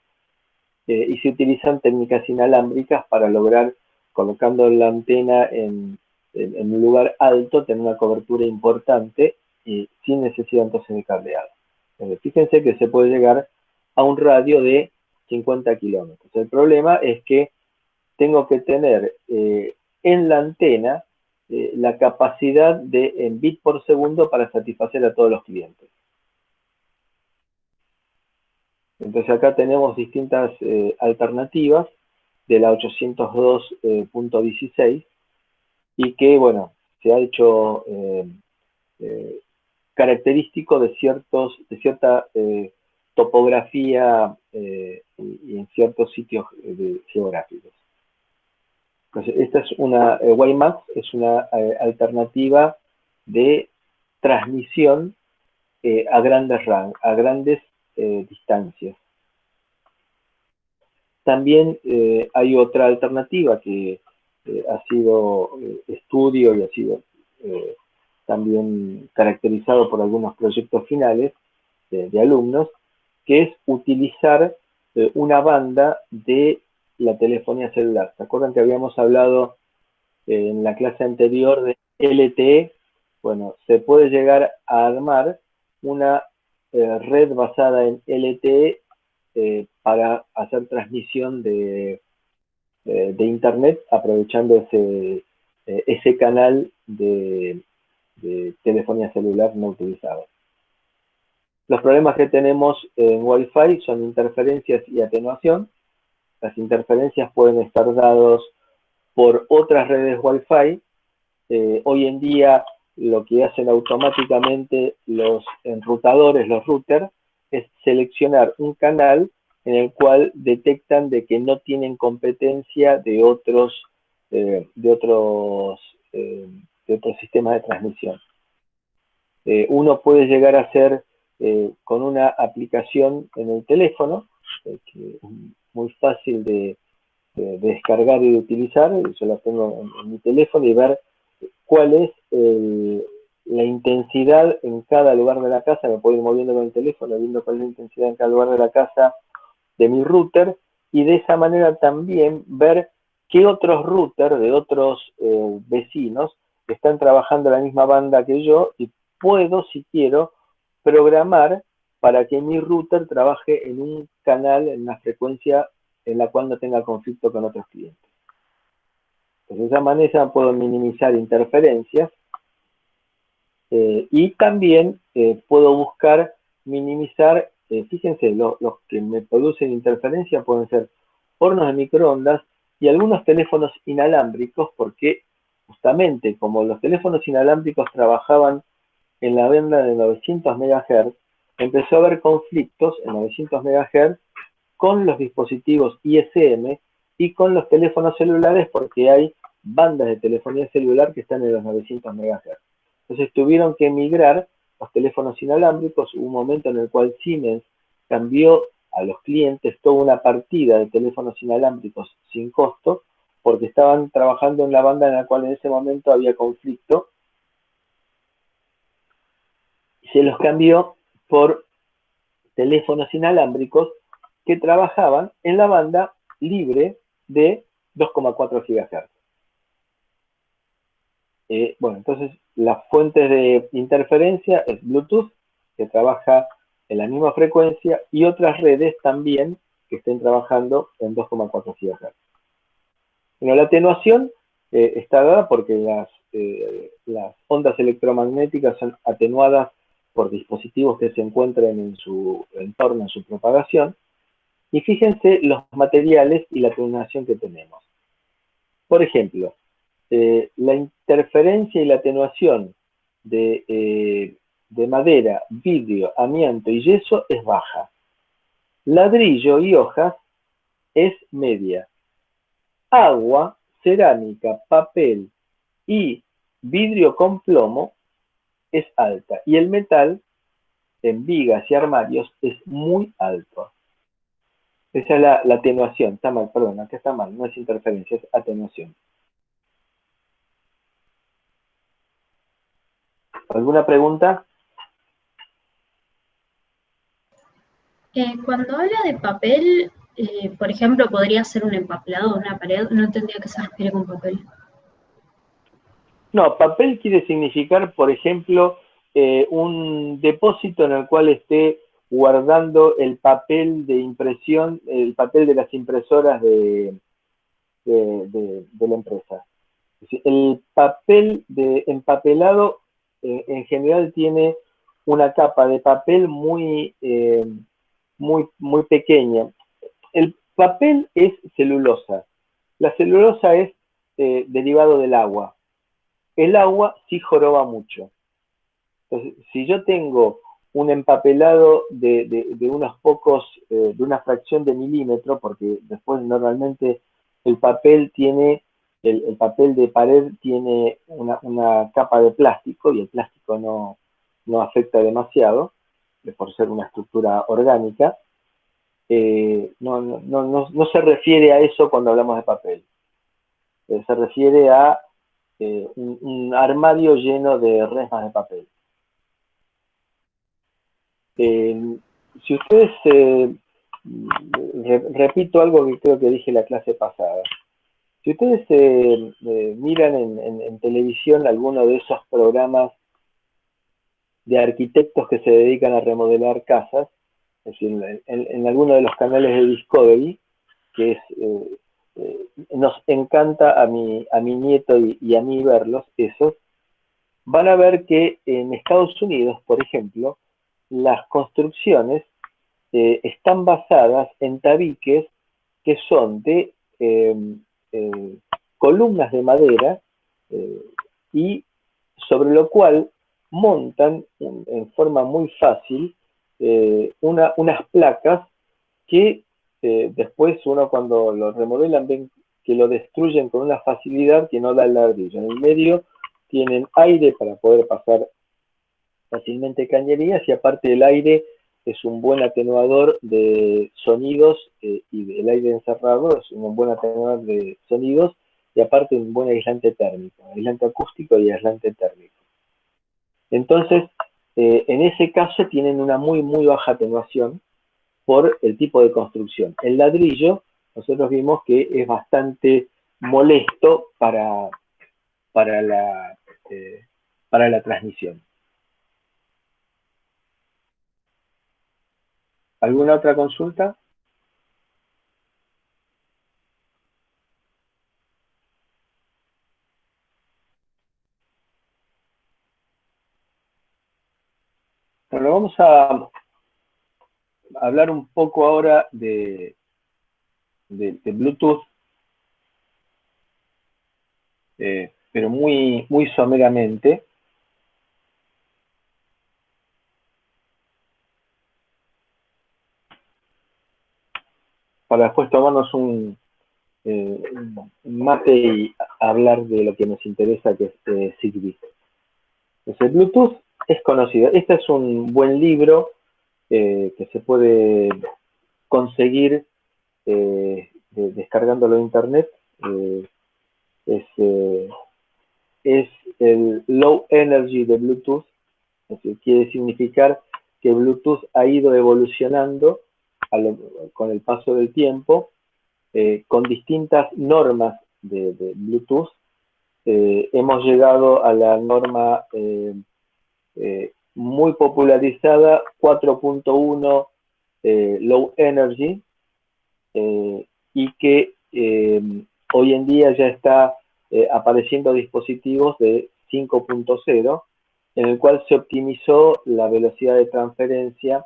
Y se utilizan técnicas inalámbricas para lograr, colocando la antena en un lugar alto, tener una cobertura importante y sin necesidad entonces de cableado. Fíjense que se puede llegar a un radio de 50 kilómetros. El problema es que tengo que tener en la antena la capacidad en bit por segundo para satisfacer a todos los clientes. Entonces acá tenemos distintas alternativas de la 802.16 y que, bueno, se ha hecho característico de cierta topografía y en ciertos sitios geográficos. Entonces, esta es una, WiMAX es una alternativa de transmisión a grandes distancias. También hay otra alternativa que ha sido estudio y ha sido también caracterizado por algunos proyectos finales de alumnos, que es utilizar una banda de la telefonía celular. ¿Se acuerdan que habíamos hablado en la clase anterior de LTE? Bueno, se puede llegar a armar una red basada en LTE para hacer transmisión de internet aprovechando ese canal de telefonía celular no utilizado. Los problemas que tenemos en Wi-Fi son interferencias y atenuación. Las interferencias pueden estar dadas por otras redes Wi-Fi. Hoy en día lo que hacen automáticamente los enrutadores, los routers, es seleccionar un canal en el cual detectan de que no tienen competencia de otros sistemas de transmisión. Uno puede llegar a hacer con una aplicación en el teléfono, que es muy fácil de descargar y de utilizar. Yo la tengo en mi teléfono y ver cuál es la intensidad en cada lugar de la casa. Me puedo ir moviendo con el teléfono, viendo cuál es la intensidad en cada lugar de la casa de mi router, y de esa manera también ver qué otros routers de otros vecinos están trabajando en la misma banda que yo, y puedo, si quiero, programar para que mi router trabaje en un canal, en una frecuencia en la cual no tenga conflicto con otros clientes. Entonces, de esa manera puedo minimizar interferencias y también puedo buscar minimizar, fíjense, los que me producen interferencia pueden ser hornos de microondas y algunos teléfonos inalámbricos, porque justamente como los teléfonos inalámbricos trabajaban en la banda de 900 MHz, empezó a haber conflictos en 900 MHz con los dispositivos ISM y con los teléfonos celulares, porque hay bandas de telefonía celular que están en los 900 MHz. Entonces tuvieron que migrar los teléfonos inalámbricos. Hubo un momento en el cual Siemens cambió a los clientes toda una partida de teléfonos inalámbricos sin costo, porque estaban trabajando en la banda en la cual en ese momento había conflicto. Se los cambió por teléfonos inalámbricos que trabajaban en la banda libre de 2,4 GHz. Bueno, entonces las fuentes de interferencia es Bluetooth, que trabaja en la misma frecuencia, y otras redes también que estén trabajando en 2,4 GHz. Bueno, la atenuación está dada porque las ondas electromagnéticas son atenuadas por dispositivos que se encuentran en su entorno, en su propagación. Y fíjense los materiales y la atenuación que tenemos. Por ejemplo, la interferencia y la atenuación de madera, vidrio, amianto y yeso es baja. Ladrillo y hojas es media. Agua, cerámica, papel y vidrio con plomo es alta. Y el metal en vigas y armarios es muy alto. Esa es la atenuación. Está mal, perdón, acá está mal. No es interferencia, es atenuación. ¿Alguna pregunta? Cuando habla de papel, por ejemplo, podría ser un empapelado o una pared, no entendía a qué se refiere con papel. No, papel quiere significar, por ejemplo, un depósito en el cual esté guardando el papel de impresión, el papel de las impresoras de la empresa. Es decir, el papel de empapelado en general tiene una capa de papel muy pequeña. El papel es celulosa. La celulosa es derivado del agua. El agua sí joroba mucho. Entonces, si yo tengo un empapelado de unos pocos, de una fracción de milímetro, porque después normalmente el papel tiene, el papel de pared tiene una capa de plástico y el plástico no afecta demasiado, por ser una estructura orgánica, no se refiere a eso cuando hablamos de papel. Se refiere a un armario lleno de resmas de papel. Si ustedes, repito algo que creo que dije la clase pasada, si ustedes miran en televisión alguno de esos programas de arquitectos que se dedican a remodelar casas, es decir, en alguno de los canales de Discovery, que es, nos encanta a mi nieto y a mí verlos, esos, van a ver que en Estados Unidos, por ejemplo, las construcciones están basadas en tabiques que son de eh, columnas de madera eh, y sobre lo cual montan en forma muy fácil unas placas que después uno cuando lo remodelan ven que lo destruyen con una facilidad que no da el ladrillo. En el medio tienen aire para poder pasar fácilmente cañerías y aparte el aire es un buen atenuador de sonidos y el aire encerrado es un buen atenuador de sonidos y aparte un buen aislante térmico, aislante acústico y aislante térmico. Entonces, en ese caso tienen una muy baja atenuación por el tipo de construcción. El ladrillo, nosotros vimos que es bastante molesto para, la, eh, para la transmisión. ¿Alguna otra consulta? Bueno, vamos a hablar un poco ahora de Bluetooth, pero muy someramente. Para después tomarnos un mate y hablar de lo que nos interesa, que es Zigbee. Entonces, Bluetooth es conocido. Este es un buen libro que se puede conseguir descargándolo de internet. Es, eh, es el Low Energy de Bluetooth, es decir, quiere significar que Bluetooth ha ido evolucionando con el paso del tiempo con distintas normas de Bluetooth. Hemos llegado a la norma muy popularizada 4.1 Low Energy y que hoy en día ya está apareciendo dispositivos de 5.0 en el cual se optimizó la velocidad de transferencia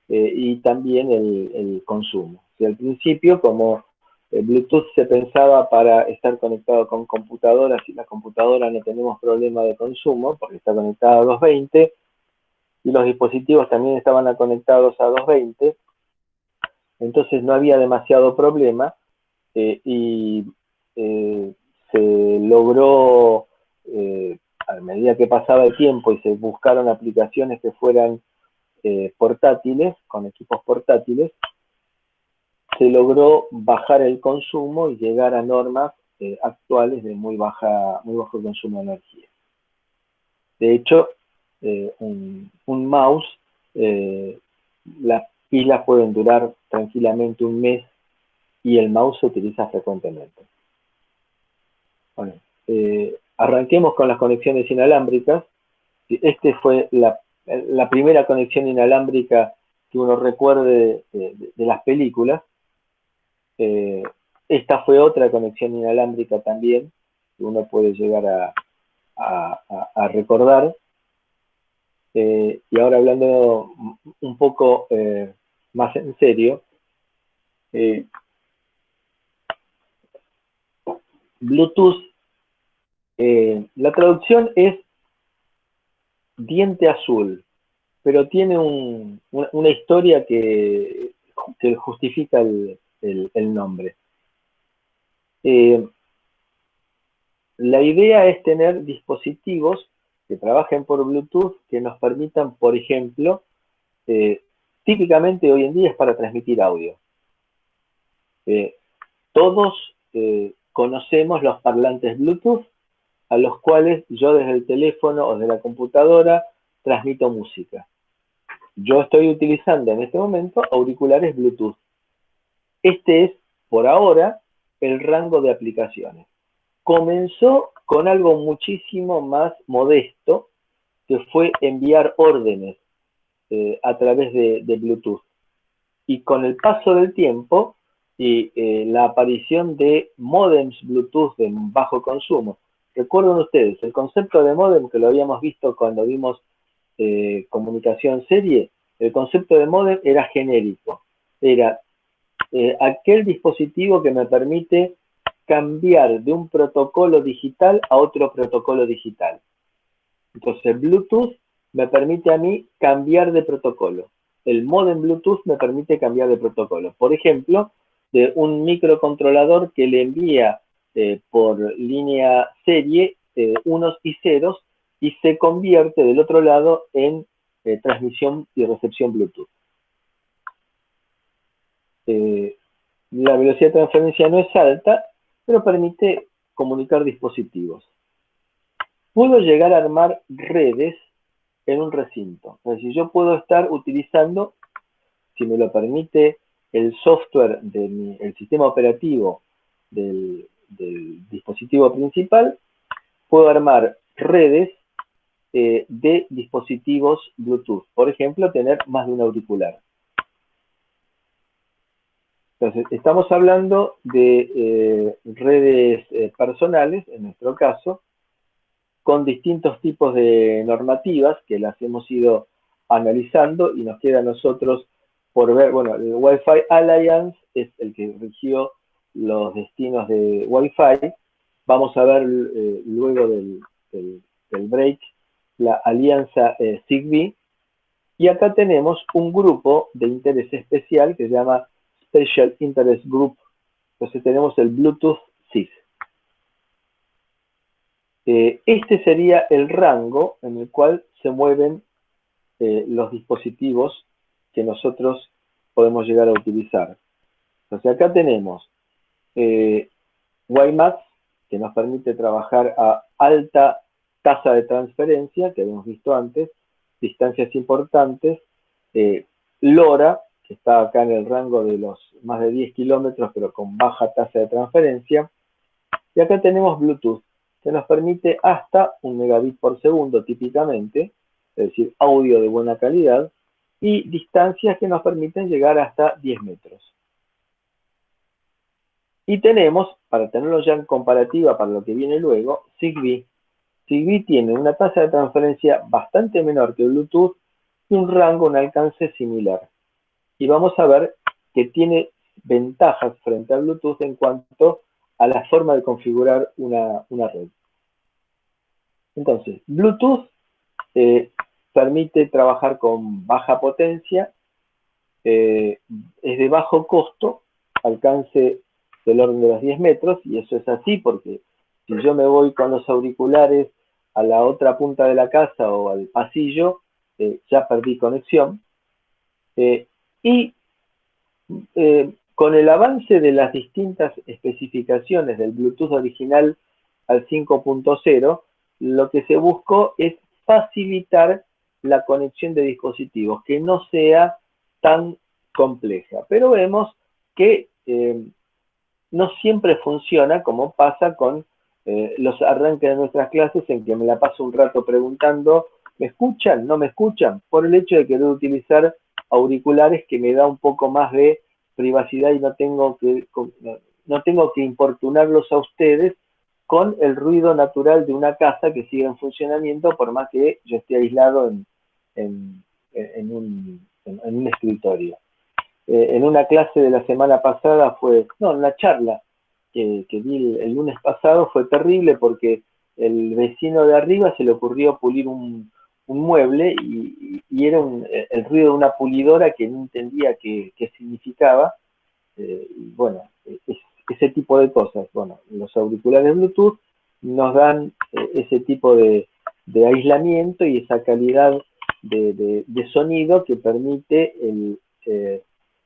y también el consumo. Si al principio, como el Bluetooth se pensaba para estar conectado con computadoras y la computadora no tenemos problema de consumo porque está conectada a 220 y los dispositivos también estaban conectados a 220, entonces no había demasiado problema y se logró, a medida que pasaba el tiempo y se buscaron aplicaciones que fueran portátiles, con equipos portátiles, se logró bajar el consumo y llegar a normas actuales de muy bajo consumo de energía. De hecho, un mouse, la pilas pueden durar tranquilamente un mes y el mouse se utiliza frecuentemente. Bueno, arranquemos con las conexiones inalámbricas. Este fue la primera conexión inalámbrica que uno recuerde de las películas. Esta fue otra conexión inalámbrica también, que uno puede llegar a recordar. Y ahora hablando un poco más en serio, Bluetooth, la traducción es diente azul, pero tiene una historia que justifica el nombre. La idea es tener dispositivos que trabajen por Bluetooth que nos permitan, por ejemplo, típicamente hoy en día es para transmitir audio. Todos conocemos los parlantes Bluetooth, a los cuales yo desde el teléfono o de la computadora transmito música. Yo estoy utilizando en este momento auriculares Bluetooth. Este es, por ahora, el rango de aplicaciones. Comenzó con algo muchísimo más modesto, que fue enviar órdenes a través de Bluetooth. Y con el paso del tiempo y la aparición de módems Bluetooth de bajo consumo. Recuerden ustedes, el concepto de módem que lo habíamos visto cuando vimos comunicación serie, el concepto de módem era genérico. Era aquel dispositivo que me permite cambiar de un protocolo digital a otro protocolo digital. Entonces, Bluetooth me permite a mí cambiar de protocolo. El módem Bluetooth me permite cambiar de protocolo. Por ejemplo, de un microcontrolador que le envía por línea serie unos y ceros y se convierte del otro lado en transmisión y recepción Bluetooth. La velocidad de transferencia no es alta, pero permite comunicar dispositivos. Puedo llegar a armar redes en un recinto. Es decir, yo puedo estar utilizando, si me lo permite, el software el sistema operativo del dispositivo principal, puedo armar redes de dispositivos Bluetooth. Por ejemplo, tener más de un auricular. Entonces, estamos hablando de redes personales, en nuestro caso, con distintos tipos de normativas que las hemos ido analizando y nos queda a nosotros por ver, bueno, el Wi-Fi Alliance es el que rigió los destinos de Wi-Fi. Vamos a ver luego del break la alianza Zigbee. Y acá tenemos un grupo de interés especial que se llama Special Interest Group. Entonces tenemos el Bluetooth SIG. Este sería el rango en el cual se mueven los dispositivos que nosotros podemos llegar a utilizar. Entonces acá tenemos WiMAX, que nos permite trabajar a alta tasa de transferencia, que habíamos visto antes, distancias importantes, LoRa, que está acá en el rango de los más de 10 kilómetros, pero con baja tasa de transferencia, y acá tenemos Bluetooth, que nos permite hasta 1 megabit por segundo típicamente, es decir, audio de buena calidad, y distancias que nos permiten llegar hasta 10 metros. Y tenemos, para tenerlo ya en comparativa para lo que viene luego, Zigbee. Zigbee tiene una tasa de transferencia bastante menor que Bluetooth y un rango, un alcance similar. Y vamos a ver que tiene ventajas frente a Bluetooth en cuanto a la forma de configurar una red. Entonces, Bluetooth permite trabajar con baja potencia, es de bajo costo, alcance del orden de los 10 metros, y eso es así porque si yo me voy con los auriculares a la otra punta de la casa o al pasillo, ya perdí conexión. Con el avance de las distintas especificaciones del Bluetooth original al 5.0, lo que se buscó es facilitar la conexión de dispositivos, que no sea tan compleja, pero vemos que no siempre funciona como pasa con los arranques de nuestras clases, en que me la paso un rato preguntando, ¿me escuchan? ¿No me escuchan? Por el hecho de querer utilizar auriculares, que me da un poco más de privacidad y no tengo que importunarlos a ustedes con el ruido natural de una casa que sigue en funcionamiento, por más que yo esté aislado en un escritorio. En una clase de la semana pasada en una charla que di el lunes pasado, fue terrible porque el vecino de arriba se le ocurrió pulir un mueble y era el ruido de una pulidora que no entendía qué significaba. Y bueno, ese tipo de cosas. Bueno, los auriculares Bluetooth nos dan ese tipo de aislamiento y esa calidad de sonido que permite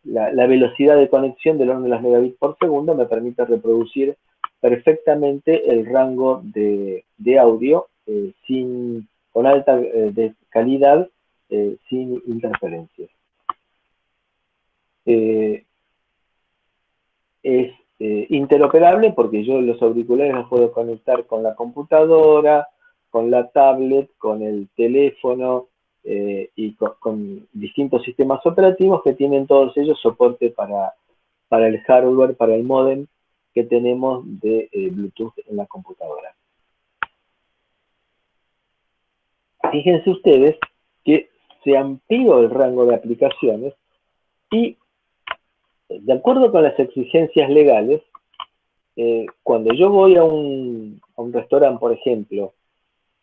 la velocidad de conexión del orden de las megabits por segundo, me permite reproducir perfectamente el rango de audio con alta calidad, sin interferencias. Es interoperable porque yo los auriculares los puedo conectar con la computadora, con la tablet, con el teléfono y con distintos sistemas operativos que tienen todos ellos soporte para el hardware, para el módem que tenemos de Bluetooth en la computadora. Fíjense ustedes que se amplió el rango de aplicaciones y, de acuerdo con las exigencias legales, cuando yo voy a un restaurante, por ejemplo,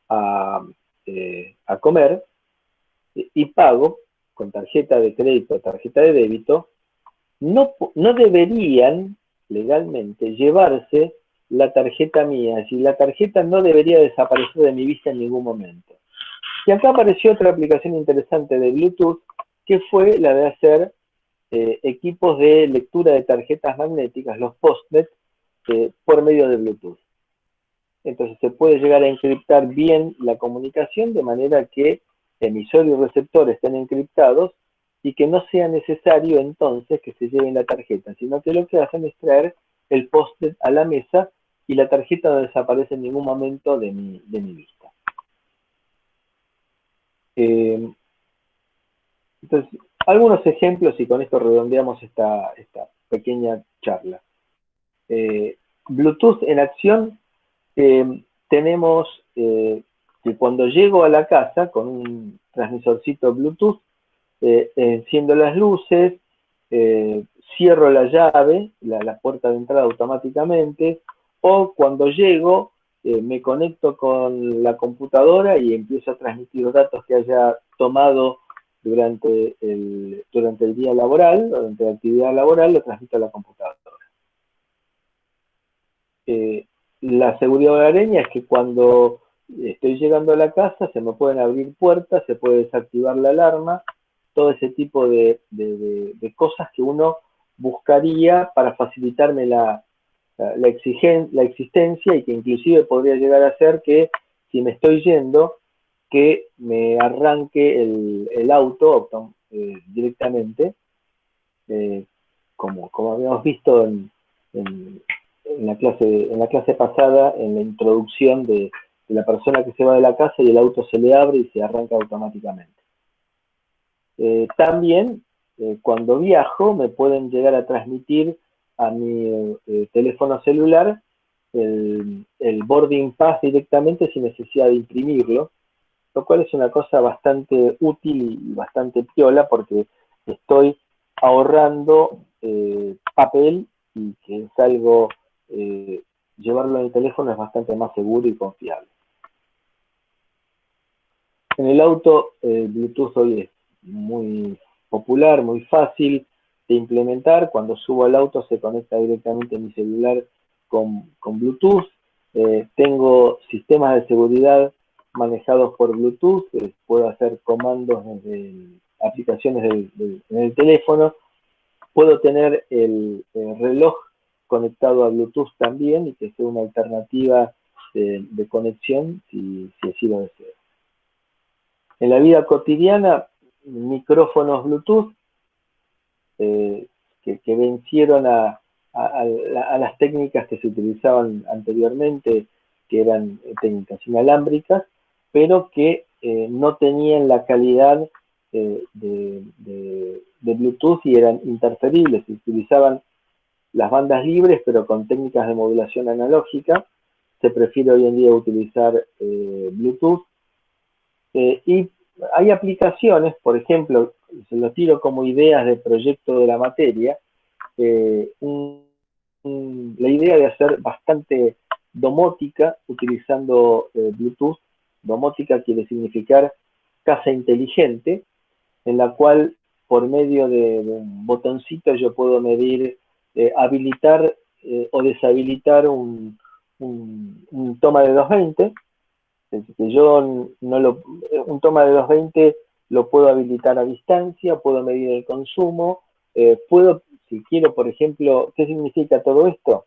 a comer y pago con tarjeta de crédito o tarjeta de débito, no deberían legalmente llevarse la tarjeta mía, si la tarjeta no debería desaparecer de mi vista en ningún momento. Y acá apareció otra aplicación interesante de Bluetooth, que fue la de hacer equipos de lectura de tarjetas magnéticas, los Postnet, por medio de Bluetooth. Entonces se puede llegar a encriptar bien la comunicación de manera que emisor y receptor estén encriptados y que no sea necesario entonces que se lleven la tarjeta, sino que lo que hacen es traer el Postnet a la mesa y la tarjeta no desaparece en ningún momento de mi vista. Entonces, algunos ejemplos y con esto redondeamos esta pequeña charla. Bluetooth en acción, tenemos que cuando llego a la casa con un transmisorcito Bluetooth, enciendo las luces, cierro la llave, la puerta de entrada automáticamente, o cuando llego me conecto con la computadora y empiezo a transmitir los datos que haya tomado durante el día laboral, durante la actividad laboral, lo transmito a la computadora. La seguridad hogareña es que cuando estoy llegando a la casa se me pueden abrir puertas, se puede desactivar la alarma, todo ese tipo de cosas que uno buscaría para facilitarme la existencia, y que inclusive podría llegar a ser que si me estoy yendo, que me arranque el auto directamente, como habíamos visto en la clase pasada, en la introducción de la persona que se va de la casa y el auto se le abre y se arranca automáticamente. También, cuando viajo, me pueden llegar a transmitir a mi teléfono celular el boarding pass directamente sin necesidad de imprimirlo, lo cual es una cosa bastante útil y bastante piola, porque estoy ahorrando papel, y que es algo, llevarlo en el teléfono es bastante más seguro y confiable. En el auto, Bluetooth hoy es muy popular, muy fácil de implementar. Cuando subo al auto se conecta directamente mi celular con Bluetooth. Tengo sistemas de seguridad manejados por Bluetooth, puedo hacer comandos desde aplicaciones en el teléfono. Puedo tener el reloj conectado a Bluetooth también, y que sea una alternativa de conexión si así lo deseo. En la vida cotidiana, micrófonos Bluetooth, que vencieron a las técnicas que se utilizaban anteriormente, que eran técnicas inalámbricas, pero que no tenían la calidad de Bluetooth y eran interferibles, se utilizaban las bandas libres, pero con técnicas de modulación analógica. Se prefiere hoy en día utilizar Bluetooth. Y hay aplicaciones, por ejemplo, se lo tiro como ideas de proyecto de la materia, la idea de hacer bastante domótica utilizando Bluetooth. Domótica quiere significar casa inteligente, en la cual por medio de un botoncito yo puedo medir, habilitar o deshabilitar un toma de 220. Que yo no lo, un toma de 220 lo puedo habilitar a distancia, puedo medir el consumo, puedo, si quiero, por ejemplo, ¿qué significa todo esto?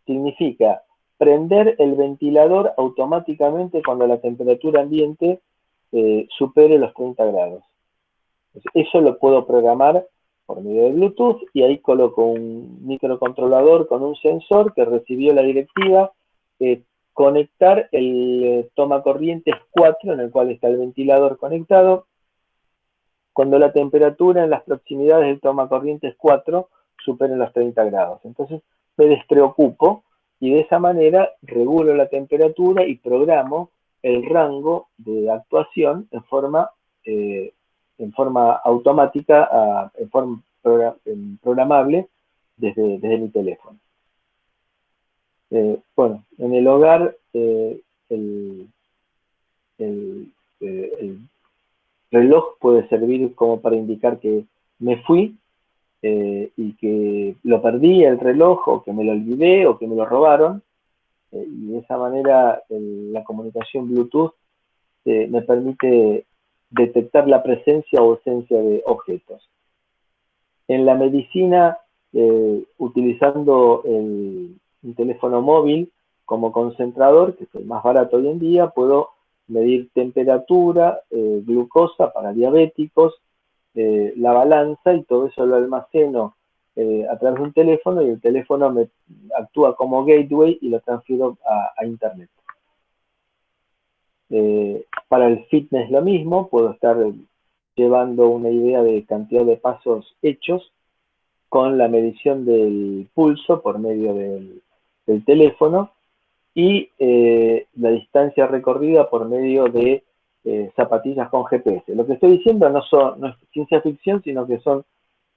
Significa prender el ventilador automáticamente cuando la temperatura ambiente supere los 30 grados. Eso lo puedo programar por medio de Bluetooth y ahí coloco un microcontrolador con un sensor que recibió la directiva, conectar el toma corrientes 4 en el cual está el ventilador conectado. Cuando la temperatura en las proximidades del toma corrientes 4 supere los 30 grados. Entonces me despreocupo y de esa manera regulo la temperatura y programo el rango de actuación en forma automática, en forma programable desde mi teléfono. Bueno, en el hogar el reloj puede servir como para indicar que me fui y que lo perdí el reloj, o que me lo olvidé, o que me lo robaron, y de esa manera la comunicación Bluetooth me permite detectar la presencia o ausencia de objetos. En la medicina, utilizando un teléfono móvil como concentrador, que es el más barato hoy en día, puedo medir temperatura, glucosa para diabéticos, la balanza, y todo eso lo almaceno a través de un teléfono, y el teléfono me actúa como gateway y lo transfiero a internet. Para el fitness lo mismo, puedo estar llevando una idea de cantidad de pasos hechos con la medición del pulso por medio del teléfono y la distancia recorrida por medio de zapatillas con GPS. Lo que estoy diciendo no es ciencia ficción, sino que son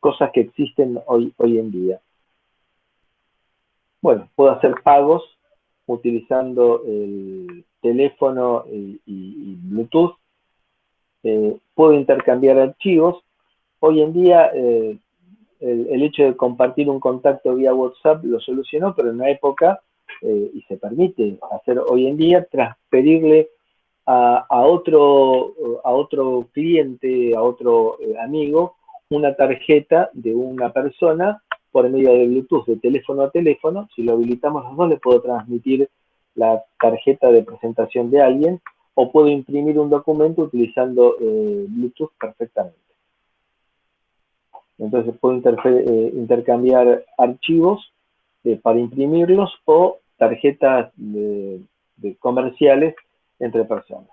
cosas que existen hoy en día. Bueno, puedo hacer pagos utilizando el teléfono y Bluetooth. Puedo intercambiar archivos. Hoy en día el hecho de compartir un contacto vía WhatsApp lo solucionó, pero en una época, y se permite hacer hoy en día, transferirle a otro cliente, a otro amigo, una tarjeta de una persona por medio de Bluetooth, de teléfono a teléfono. Si lo habilitamos los dos, le puedo transmitir la tarjeta de presentación de alguien, o puedo imprimir un documento utilizando Bluetooth perfectamente. Entonces puedo intercambiar archivos para imprimirlos, o tarjetas comerciales entre personas.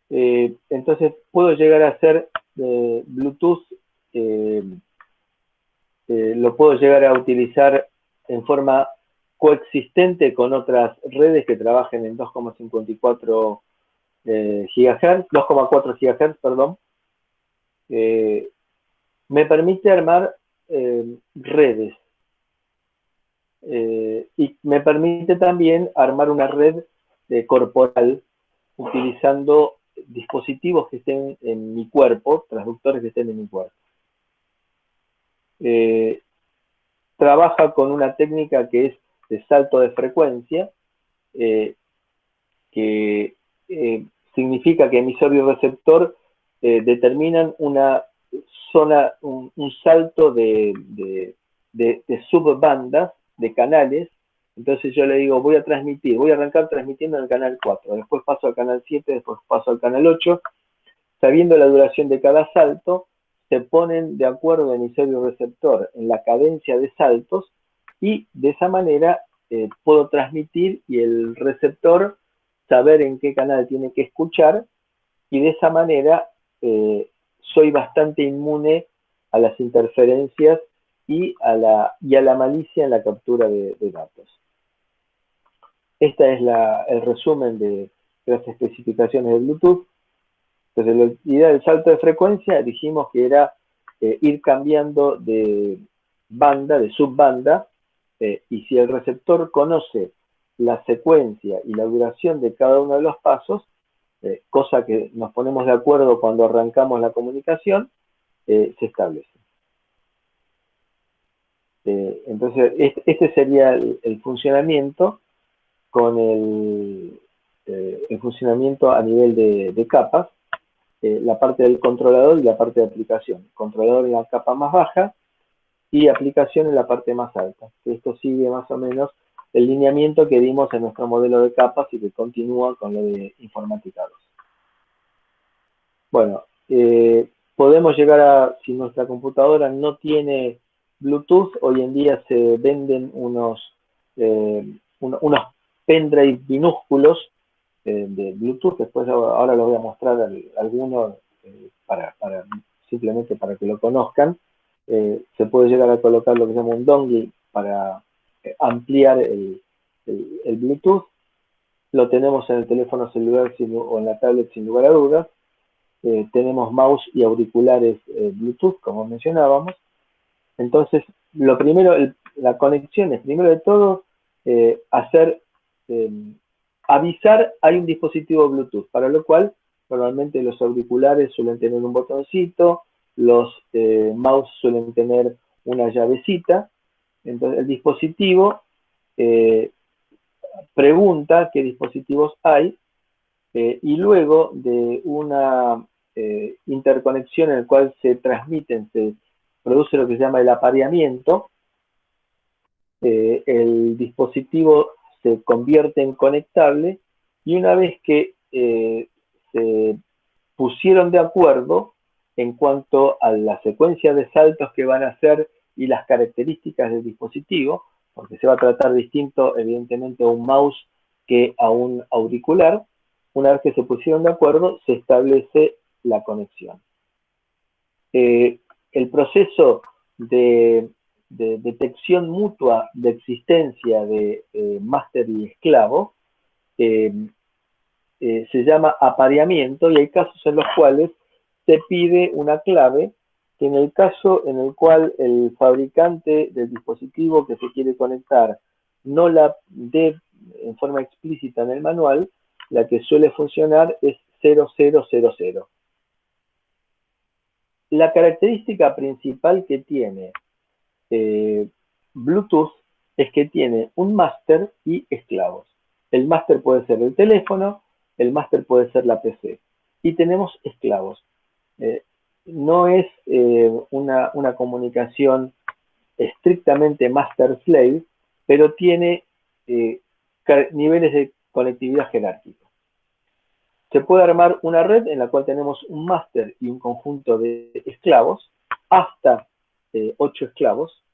Entonces puedo llegar a hacer Bluetooth, lo puedo llegar a utilizar en forma coexistente con otras redes que trabajen en 2,54 GHz, 2,4 GHz, perdón. Me permite armar redes, y me permite también armar una red corporal utilizando dispositivos que estén en mi cuerpo, transductores que estén en mi cuerpo. Trabaja con una técnica que es de salto de frecuencia, que significa que emisor y receptor determinan una zona, un salto de subbandas, de canales. Entonces yo le digo, voy a arrancar transmitiendo en el canal 4, después paso al canal 7, después paso al canal 8, sabiendo la duración de cada salto, se ponen de acuerdo emisorio y receptor en la cadencia de saltos y de esa manera puedo transmitir y el receptor saber en qué canal tiene que escuchar y de esa manera soy bastante inmune a las interferencias y a la malicia en la captura de datos. Este es el resumen de las especificaciones de Bluetooth. Entonces, la idea del salto de frecuencia dijimos que era ir cambiando de banda, de subbanda, y si el receptor conoce la secuencia y la duración de cada uno de los pasos, cosa que nos ponemos de acuerdo cuando arrancamos la comunicación, se establece. Entonces, este sería el funcionamiento con el funcionamiento a nivel de capas, la parte del controlador y la parte de aplicación. Controlador en la capa más baja y aplicación en la parte más alta. Esto sigue más o menos el lineamiento que dimos en nuestro modelo de capas y que continúa con lo de informática 2. Bueno, podemos llegar a, si nuestra computadora no tiene Bluetooth, hoy en día se venden unos pendrive minúsculos de Bluetooth. Después ahora les voy a mostrar algunos simplemente para que lo conozcan. Se puede llegar a colocar lo que se llama un dongle para ampliar el Bluetooth. Lo tenemos en el teléfono celular o en la tablet sin lugar a dudas. Tenemos mouse y auriculares Bluetooth, como mencionábamos. Entonces, lo primero, la conexión es, primero de todo, avisar hay un dispositivo Bluetooth, para lo cual normalmente los auriculares suelen tener un botoncito, los mouse suelen tener una llavecita. Entonces, el dispositivo pregunta qué dispositivos hay y luego de una interconexión en la cual se produce lo que se llama el apareamiento, el dispositivo se convierte en conectable y una vez que se pusieron de acuerdo en cuanto a la secuencia de saltos que van a hacer y las características del dispositivo, porque se va a tratar distinto evidentemente a un mouse que a un auricular, una vez que se pusieron de acuerdo se establece la conexión. El proceso de detección mutua de existencia de máster y esclavo se llama apareamiento y hay casos en los cuales se pide una clave que en el caso en el cual el fabricante del dispositivo que se quiere conectar no la dé en forma explícita en el manual, la que suele funcionar es 0000. La característica principal que tiene Bluetooth es que tiene un máster y esclavos. El máster puede ser el teléfono, el máster puede ser la PC. Y tenemos esclavos. No es una comunicación estrictamente master-slave, pero tiene niveles de conectividad jerárquicos. Se puede armar una red en la cual tenemos un máster y un conjunto de esclavos, hasta 8 esclavos,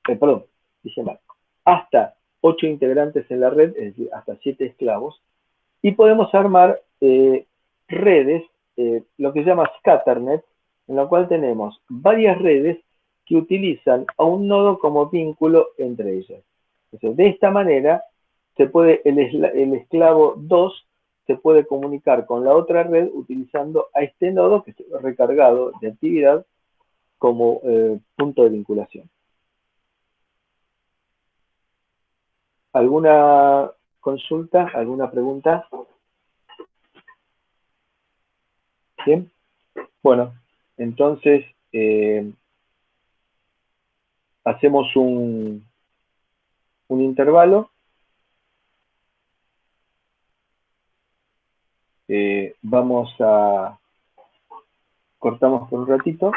perdón, dije mal, hasta 8 integrantes en la red, es decir, hasta 7 esclavos, y podemos armar redes, lo que se llama scatternet, en la cual tenemos varias redes que utilizan a un nodo como vínculo entre ellas. Entonces, de esta manera, el esclavo 2 se puede comunicar con la otra red utilizando a este nodo que está recargado de actividad como punto de vinculación. ¿Alguna consulta? ¿Alguna pregunta? ¿Bien? Bueno, entonces hacemos un intervalo. Cortamos por un ratito.